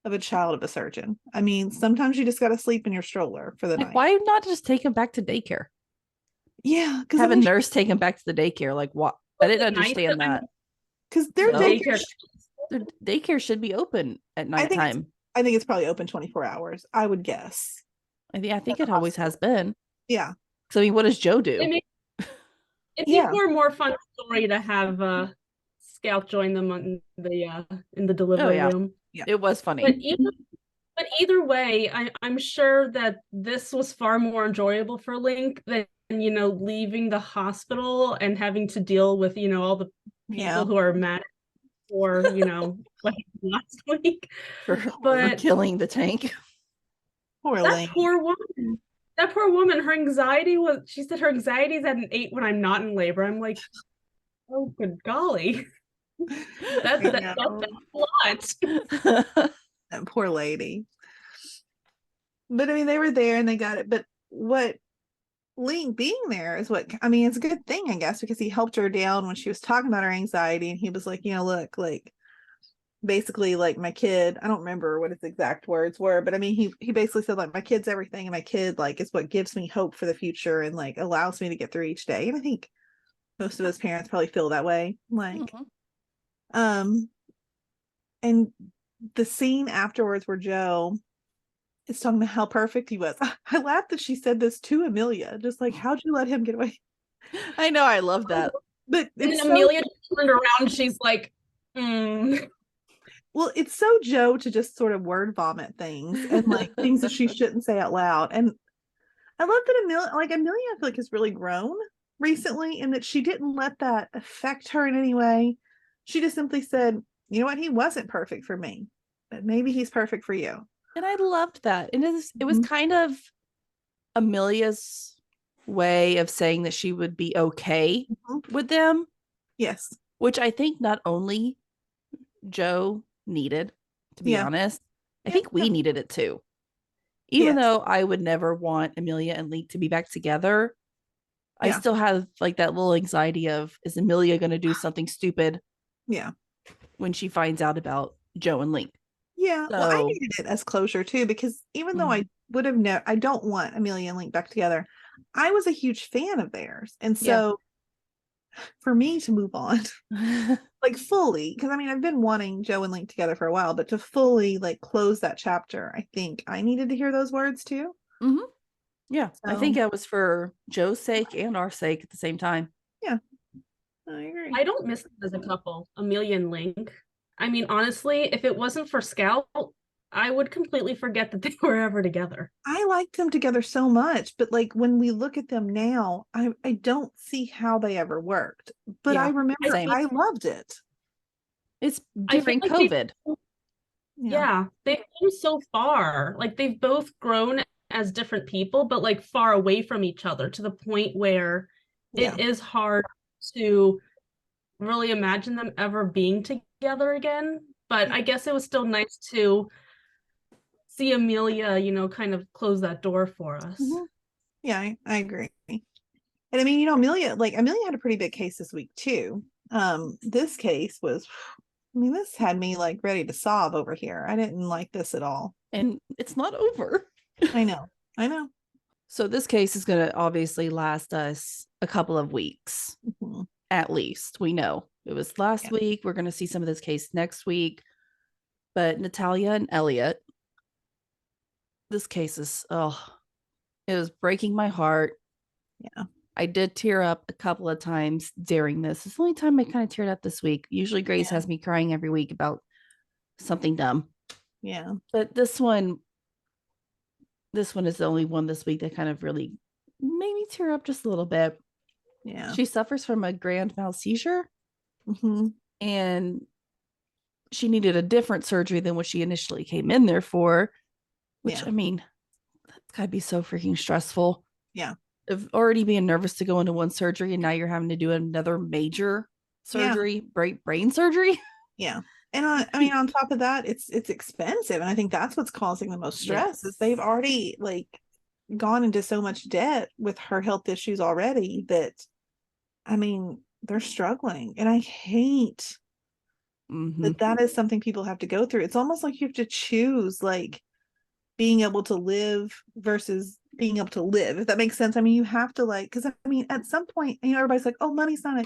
of a child of a surgeon. I mean, sometimes you just got to sleep in your stroller for the night. Why not just take him back to daycare? Yeah, because have a nurse take him back to the daycare. Like, what? I didn't understand that. Because their daycare should be open at nighttime. I think it's probably open 24 hours. I would guess. I think it always has been. Yeah. So I mean, what does Joe do? It'd be more fun story to have Scout join them on the in the delivery room. Yeah. It was funny. But either way, I'm sure that this was far more enjoyable for Link than leaving the hospital and having to deal with all the people who are mad for what happened last week for killing the tank. That poor woman, her anxiety she said her anxiety is at an 8 when I'm not in labor. I'm like, oh good golly. That's a lot. That poor lady. But I mean, they were there and they got it. But what Link being there is it's a good thing, I guess, because he helped her down when she was talking about her anxiety, and he was like, look, like, basically, like, my kid, I don't remember what his exact words were, but I mean, he basically said, like, my kid's everything, and my kid, like, is what gives me hope for the future and, like, allows me to get through each day. And I think most of us parents probably feel that way. Like, and the scene afterwards where Joe is talking about how perfect he was. I laughed that she said this to Amelia, just like, how'd you let him get away? I know, I love that. But and then Amelia turned around, she's like, Well, it's so Joe to just sort of word vomit things and like things that she shouldn't say out loud. And I love that Amelia, I feel like has really grown recently, and that she didn't let that affect her in any way. She just simply said, you know what, he wasn't perfect for me, but maybe he's perfect for you. And I loved that. And it was kind of Amelia's way of saying that she would be okay with them. Yes. Which I think not only Joe needed, to be honest, I think we needed it too. Even though I would never want Amelia and Link to be back together, I still have like that little anxiety of, is Amelia going to do something stupid? Yeah. When she finds out about Joe and Link. Yeah. So, well, I needed it as closure too, because even though I would have I don't want Amelia and Link back together, I was a huge fan of theirs. And so for me to move on, like fully, because I mean, I've been wanting Joe and Link together for a while, but to fully like close that chapter, I think I needed to hear those words too. Yeah. So, I think it was for Joe's sake and our sake at the same time. Yeah. I agree. I don't miss them as a couple, Amelia and Link. I mean, honestly, if it wasn't for Scout, I would completely forget that they were ever together. I liked them together so much, but like when we look at them now, I don't see how they ever worked. But I remember I loved it. It's during COVID. They've come so far. Like they've both grown as different people, but like far away from each other to the point where it is hard to really imagine them ever being together again. But I guess it was still nice to see Amelia, kind of close that door for us. Yeah, I agree. And I mean, Amelia had a pretty big case this week too. This case was, this had me like ready to sob over here. I didn't like this at all. And it's not over. I know. So this case is going to obviously last us a couple of weeks, at least. We know it was last week. We're going to see some of this case next week. But Natalia and Elliot this case is, oh, it was breaking my heart. Yeah. I did tear up a couple of times during this. It's the only time I kind of teared up this week. Usually Grace has me crying every week about something dumb. Yeah. But this one is the only one this week that kind of really made me tear up just a little bit. Yeah. She suffers from a grand mal seizure. Mm-hmm. And she needed a different surgery than what she initially came in there for, which, I mean, that's gotta be so freaking stressful. Yeah. Of already being nervous to go into one surgery, and now you're having to do another major surgery, brain surgery. Yeah. And I mean, on top of that, it's expensive. And I think that's what's causing the most stress is they've already like gone into so much debt with her health issues already that, I mean, they're struggling. And I hate that is something people have to go through. It's almost like you have to choose like being able to live versus being able to live, if that makes sense. I mean, you have to like, because I mean, at some point, everybody's like, oh, money's not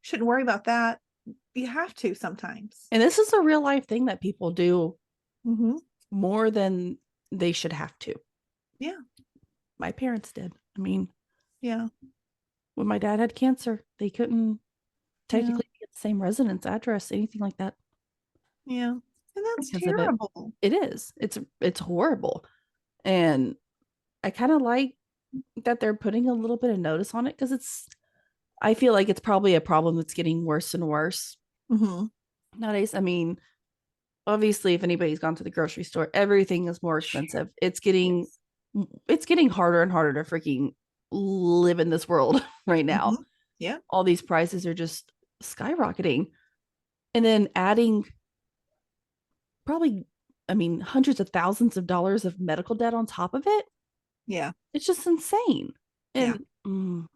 shouldn't worry about that. You have to sometimes. And this is a real life thing that people do more than they should have to. Yeah. My parents did. I mean, yeah. When my dad had cancer, they couldn't technically get the same residence address, anything like that. Yeah. And that's terrible. It is. It's horrible. And I kind of like that they're putting a little bit of notice on it because I feel like it's probably a problem that's getting worse and worse nowadays. I mean, obviously, if anybody's gone to the grocery store, everything is more expensive. It's getting harder and harder to freaking live in this world right now. Yeah. All these prices are just skyrocketing. And then adding probably, I mean, hundreds of thousands of dollars of medical debt on top of it. Yeah. It's just insane. And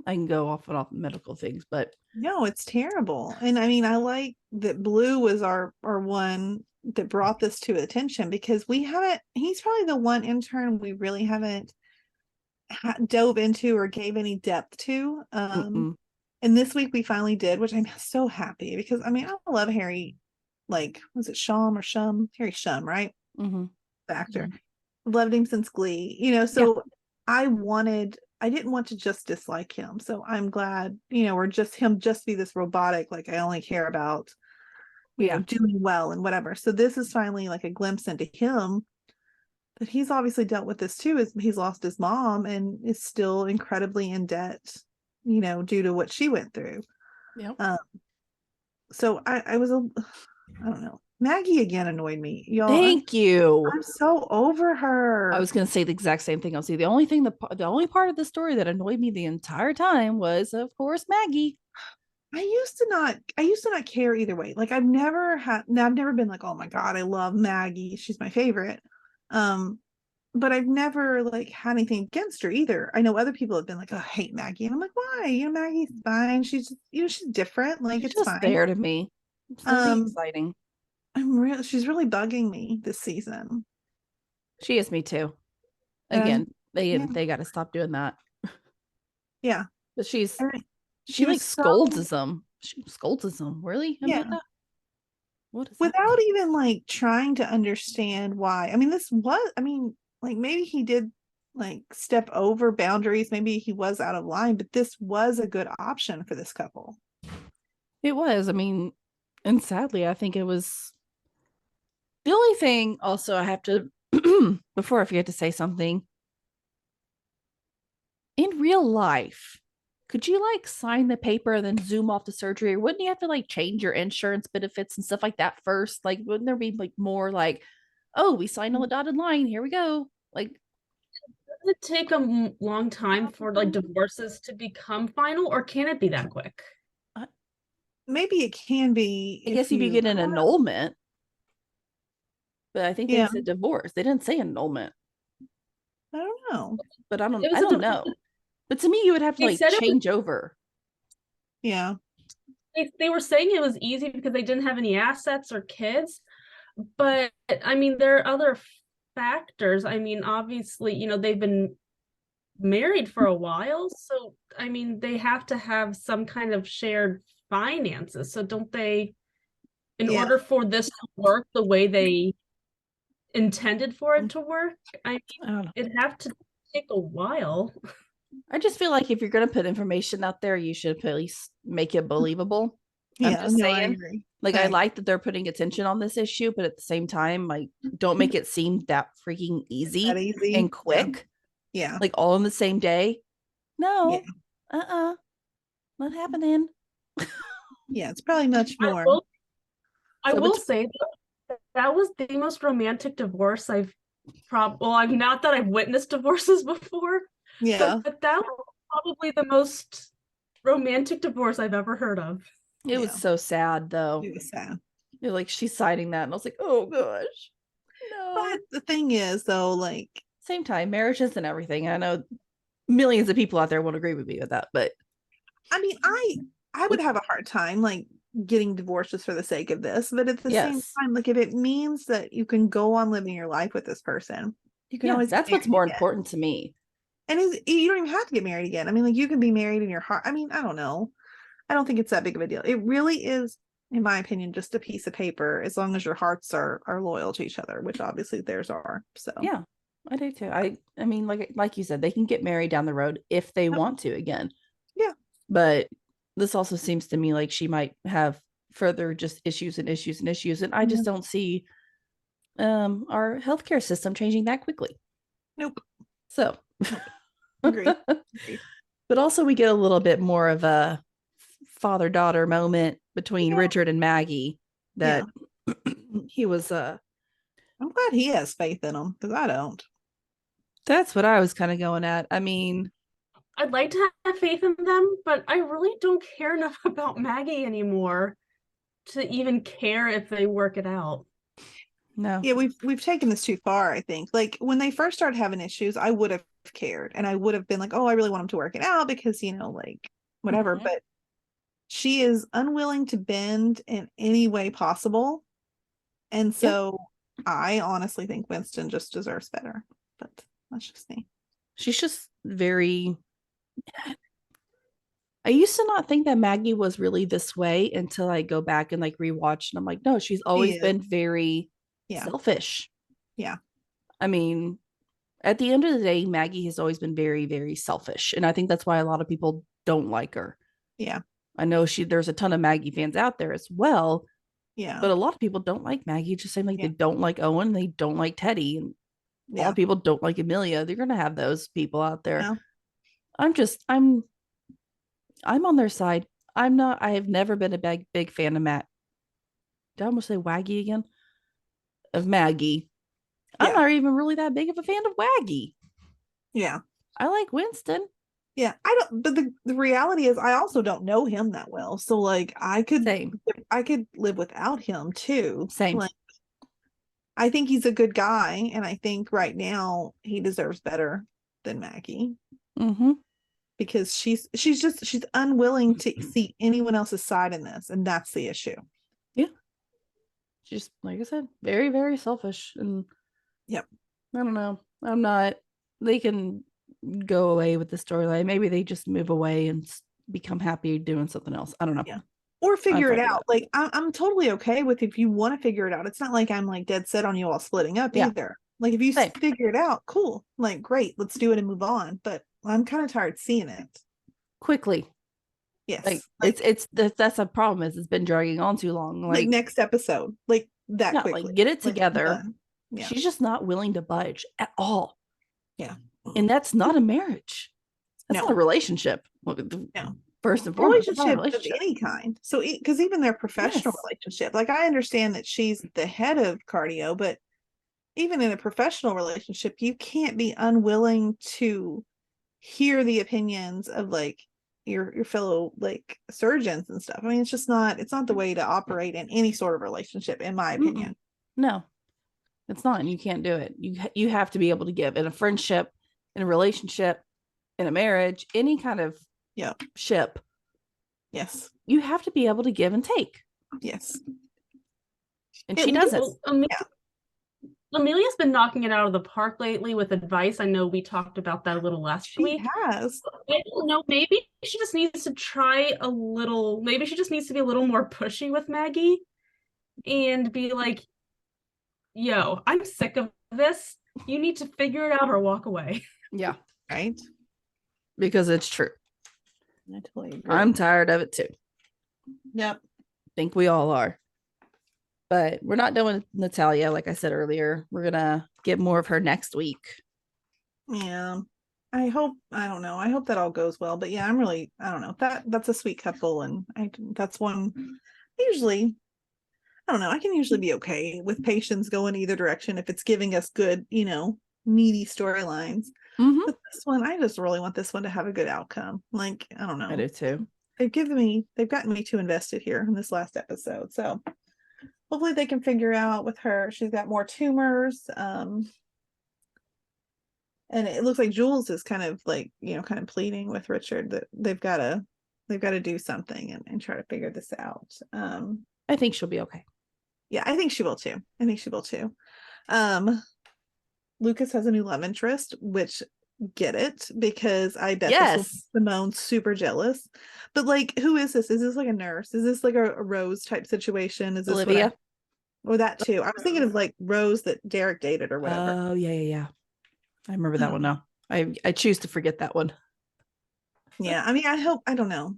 I can go off and off medical things, but no, it's terrible. And I mean, I like that Blue was our one that brought this to attention because he's probably the one intern we really haven't dove into or gave any depth to. And this week we finally did, which I'm so happy because I mean, I love Harry. Like, was it Shum or Shum? Harry Shum, right? The actor. Loved him since Glee, so I didn't want to just dislike him. So I'm glad, or just be this robotic, like I only care about, doing well and whatever. So this is finally like a glimpse into him. But he's obviously dealt with this too, is he's lost his mom and is still incredibly in debt, due to what she went through. So I don't know. Maggie again annoyed me, y'all. Thank you. I'm so over her. I was going to say the exact same thing. I'll see. The only part of the story that annoyed me the entire time was, of course, Maggie. I used to not care either way. Like I've never been like, oh my God, I love Maggie. She's my favorite. But I've never like had anything against her either. I know other people have been like, oh, I hate Maggie. And I'm like, why? Maggie's fine. She's, she's different. Like she's it's just fine. There to me. It's really exciting. She's really bugging me this season. She is me too. Again, they got to stop doing that. Yeah. But she like scolds them. She scolds them. Really? Yeah. That? What is without that? Even like trying to understand why. I mean, like maybe he did like step over boundaries. Maybe he was out of line, but this was a good option for this couple. It was. I mean, and sadly, I think it was. The only thing also I have to, before I forget to say something, in real life, could you like sign the paper and then zoom off the surgery? Or wouldn't you have to like change your insurance benefits and stuff like that first? Like, wouldn't there be like more like, oh, we signed on the dotted line. Here we go. Like, does it take a long time for like divorces to become final, or can it be that quick? Maybe it can be. I guess if you get an annulment. But I think they said divorce. They didn't say annulment. I don't know. But I don't know. But to me, you would have to like change over. Yeah. They were saying it was easy because they didn't have any assets or kids. But I mean, there are other factors. I mean, obviously, they've been married for a while. So, I mean, they have to have some kind of shared finances. So don't they, in order for this to work the way they intended for it to work. I I don't know. mean, it'd have to take a while. I just feel like if you're going to put information out there, you should at least make it believable. I'm Yeah, just no, I saying. agree. Like, I like that they're putting attention on this issue, but at the same time, like, don't make it seem that freaking easy, and quick. Yeah. Like, all in the same day. No. Yeah. Not happening. Yeah, it's probably much more. I will say that was the most romantic divorce I've I've not that I've witnessed divorces before. Yeah. But that was probably the most romantic divorce I've ever heard of. It was so sad, though. It was sad. You're like, she's citing that, and I was like, oh gosh. No. But the thing is, though, like, same time, marriage isn't everything. I know millions of people out there won't agree with me with that, but I mean, I would have a hard time like getting divorced just for the sake of this, but at the same time, like if it means that you can go on living your life with this person, you can always that's what's more important to me. And you don't even have to get married again. I mean, like you can be married in your heart. I mean, I don't know. I don't think it's that big of a deal. It really is, in my opinion, just a piece of paper as long as your hearts are loyal to each other, which obviously theirs are. So yeah, I do too. I mean, like you said, they can get married down the road if they want to again. Yeah. But this also seems to me like she might have further just issues and issues and issues. And I just don't see our healthcare system changing that quickly. Nope. So Agreed. But also we get a little bit more of a father-daughter moment between Richard and Maggie that he was I'm glad he has faith in him, because I don't. That's what I was kind of going at. I mean, I'd like to have faith in them, but I really don't care enough about Maggie anymore to even care if they work it out. No. Yeah, we've taken this too far, I think. Like when they first started having issues, I would have cared and I would have been like, oh, I really want them to work it out because, you know, like whatever. Mm-hmm. But she is unwilling to bend in any way possible. And so I honestly think Winston just deserves better. But that's just me. She's just very... I used to not think that Maggie was really this way until I go back and like rewatch and I'm like, no, she's always been very selfish. Yeah. I mean, at the end of the day, Maggie has always been very, very selfish. And I think that's why a lot of people don't like her. Yeah. I know there's a ton of Maggie fans out there as well. Yeah. But a lot of people don't like Maggie, just saying like they don't like Owen, they don't like Teddy. And a lot of people don't like Amelia. They're gonna have those people out there. Yeah. I'm on their side. I have never been a big fan of Matt. Did I almost say Waggy again? Of Maggie. Yeah. I'm not even really that big of a fan of Waggy. Yeah. I like Winston. Yeah. But the reality is I also don't know him that well. So like I could live without him too. Same. Like, I think he's a good guy, and I think right now he deserves better than Maggie. Mm-hmm. Because she's unwilling to see anyone else's side in this, and that's the issue. Yeah. She's, like I said, very, very selfish. And I don't know. They can go away with the storyline. Maybe they just move away and become happy doing something else. I don't know. Yeah. Or figure it out. Like I'm totally okay with if you want to figure it out. It's not like I'm like dead set on you all splitting up either. Like if you figure it out, cool. Like great, let's do it and move on. But I'm kind of tired seeing it quickly. Yes, like that's a problem. Is it's been dragging on too long. Like next episode, like that quickly. Like get it together. Yeah. She's just not willing to budge at all. Yeah, and that's not a marriage. That's not a relationship. No. First and foremost, relationship of any kind. So, because even their professional relationship, like I understand that she's the head of cardio, but even in a professional relationship, you can't be unwilling to hear the opinions of like your fellow like surgeons and stuff. I mean, it's not the way to operate in any sort of relationship, in my opinion. No, it's not. And you can't do it. You have to be able to give in a friendship, in a relationship, in a marriage, any kind of ship. Yes. You have to be able to give and take. Yes. And she doesn't. Amelia's been knocking it out of the park lately with advice. I know we talked about that a little last week. She has. I don't know. Maybe she just needs to try a little. Maybe she just needs to be a little more pushy with Maggie and be like, yo, I'm sick of this. You need to figure it out or walk away. Yeah. Right? Because it's true. I totally agree. I'm tired of it too. Yep. Think we all are. But we're not done with Natalia. Like I said earlier, we're going to get more of her next week. Yeah. I hope that all goes well. But yeah, I don't know. That's a sweet couple. And that's one usually, I don't know. I can usually be okay with Patience going either direction if it's giving us good, meaty storylines. Mm-hmm. But this one, I just really want this one to have a good outcome. Like, I don't know. I do too. They've gotten me too invested here in this last episode. So hopefully they can figure out with her. She's got more tumors. And it looks like Jules is kind of like, kind of pleading with Richard that they've got to do something and try to figure this out. I think she'll be okay. Yeah, I think she will too. Lucas has a new love interest, which get it, because I bet this will make Simone super jealous. But like, who is this? Is this like a nurse? Is this like a Rose type situation? Is this Olivia? Or that too? I was thinking of like Rose that Derek dated or whatever. Oh, yeah. I remember that one now. I choose to forget that one. Yeah, I mean, I don't know.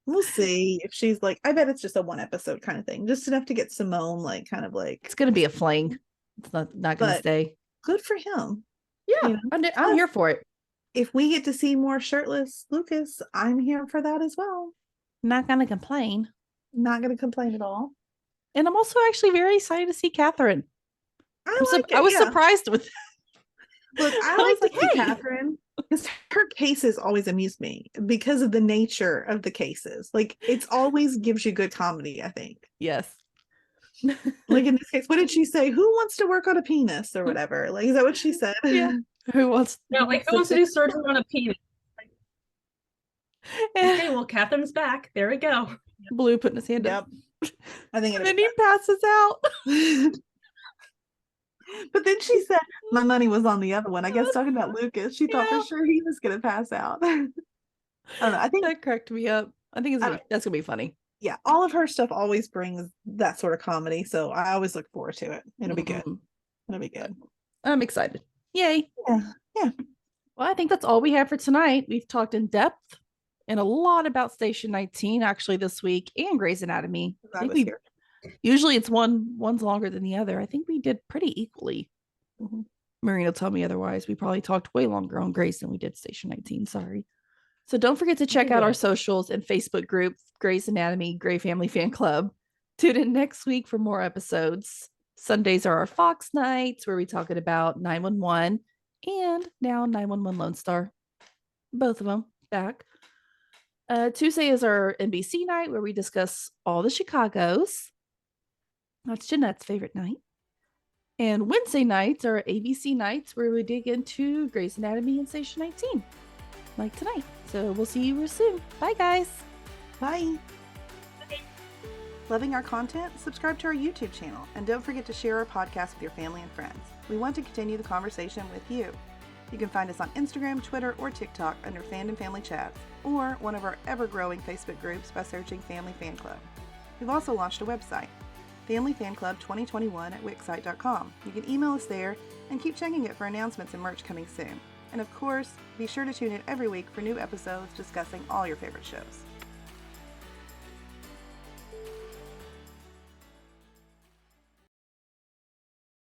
We'll see if she's like, I bet it's just a one episode kind of thing, just enough to get Simone like kind of like, it's gonna be a fling. It's not gonna stay. Good for him. Yeah, I'm here for it. If we get to see more shirtless Lucas, I'm here for that as well. Not gonna complain. Not gonna complain at all. And I'm also actually very excited to see Catherine. I was surprised with that. Look, I always like Catherine, because her cases always amuse me because of the nature of the cases. Like, it's always gives you good comedy, I think. Yes. Like in this case, what did she say? Who wants to work on a penis or whatever? Like, is that what she said? Yeah. Who wants to do surgery on a penis? Okay, well, Catherine's back. There we go. Blue putting his hand up. I think and then he passes out. But then she said, my money was on the other one. I guess talking about Lucas, she thought for sure he was going to pass out. I don't know. I think that cracked me up. I think that's going to be funny. Yeah. All of her stuff always brings that sort of comedy. So I always look forward to it. It'll be good. It'll be good. I'm excited. Yay. Yeah. Well, I think that's all we have for tonight. We've talked in depth and a lot about Station 19 actually this week, and Grey's Anatomy. Usually it's one's longer than the other. I think we did pretty equally. Marina will tell me otherwise. We probably talked way longer on Grey's than we did Station 19. Sorry. So don't forget to check out our socials and Facebook group, Grey's Anatomy, Grey Family Fan Club. Tune in next week for more episodes. Sundays are our Fox nights where we talking about 911 and now 911 Lone Star. Both of them back. Tuesday is our NBC night where we discuss all the Chicagos. That's Jeanette's favorite night. And Wednesday nights are ABC nights where we dig into Grey's Anatomy and Station 19, like tonight. So we'll see you real soon. Bye, guys. Bye. Loving our content? Subscribe to our YouTube channel. And don't forget to share our podcast with your family and friends. We want to continue the conversation with you. You can find us on Instagram, Twitter, or TikTok under Fandom Family Chats, or one of our ever-growing Facebook groups by searching Family Fan Club. We've also launched a website, Family Fan Club 2021 at wixsite.com. You can email us there and keep checking it for announcements and merch coming soon. And of course, be sure to tune in every week for new episodes discussing all your favorite shows.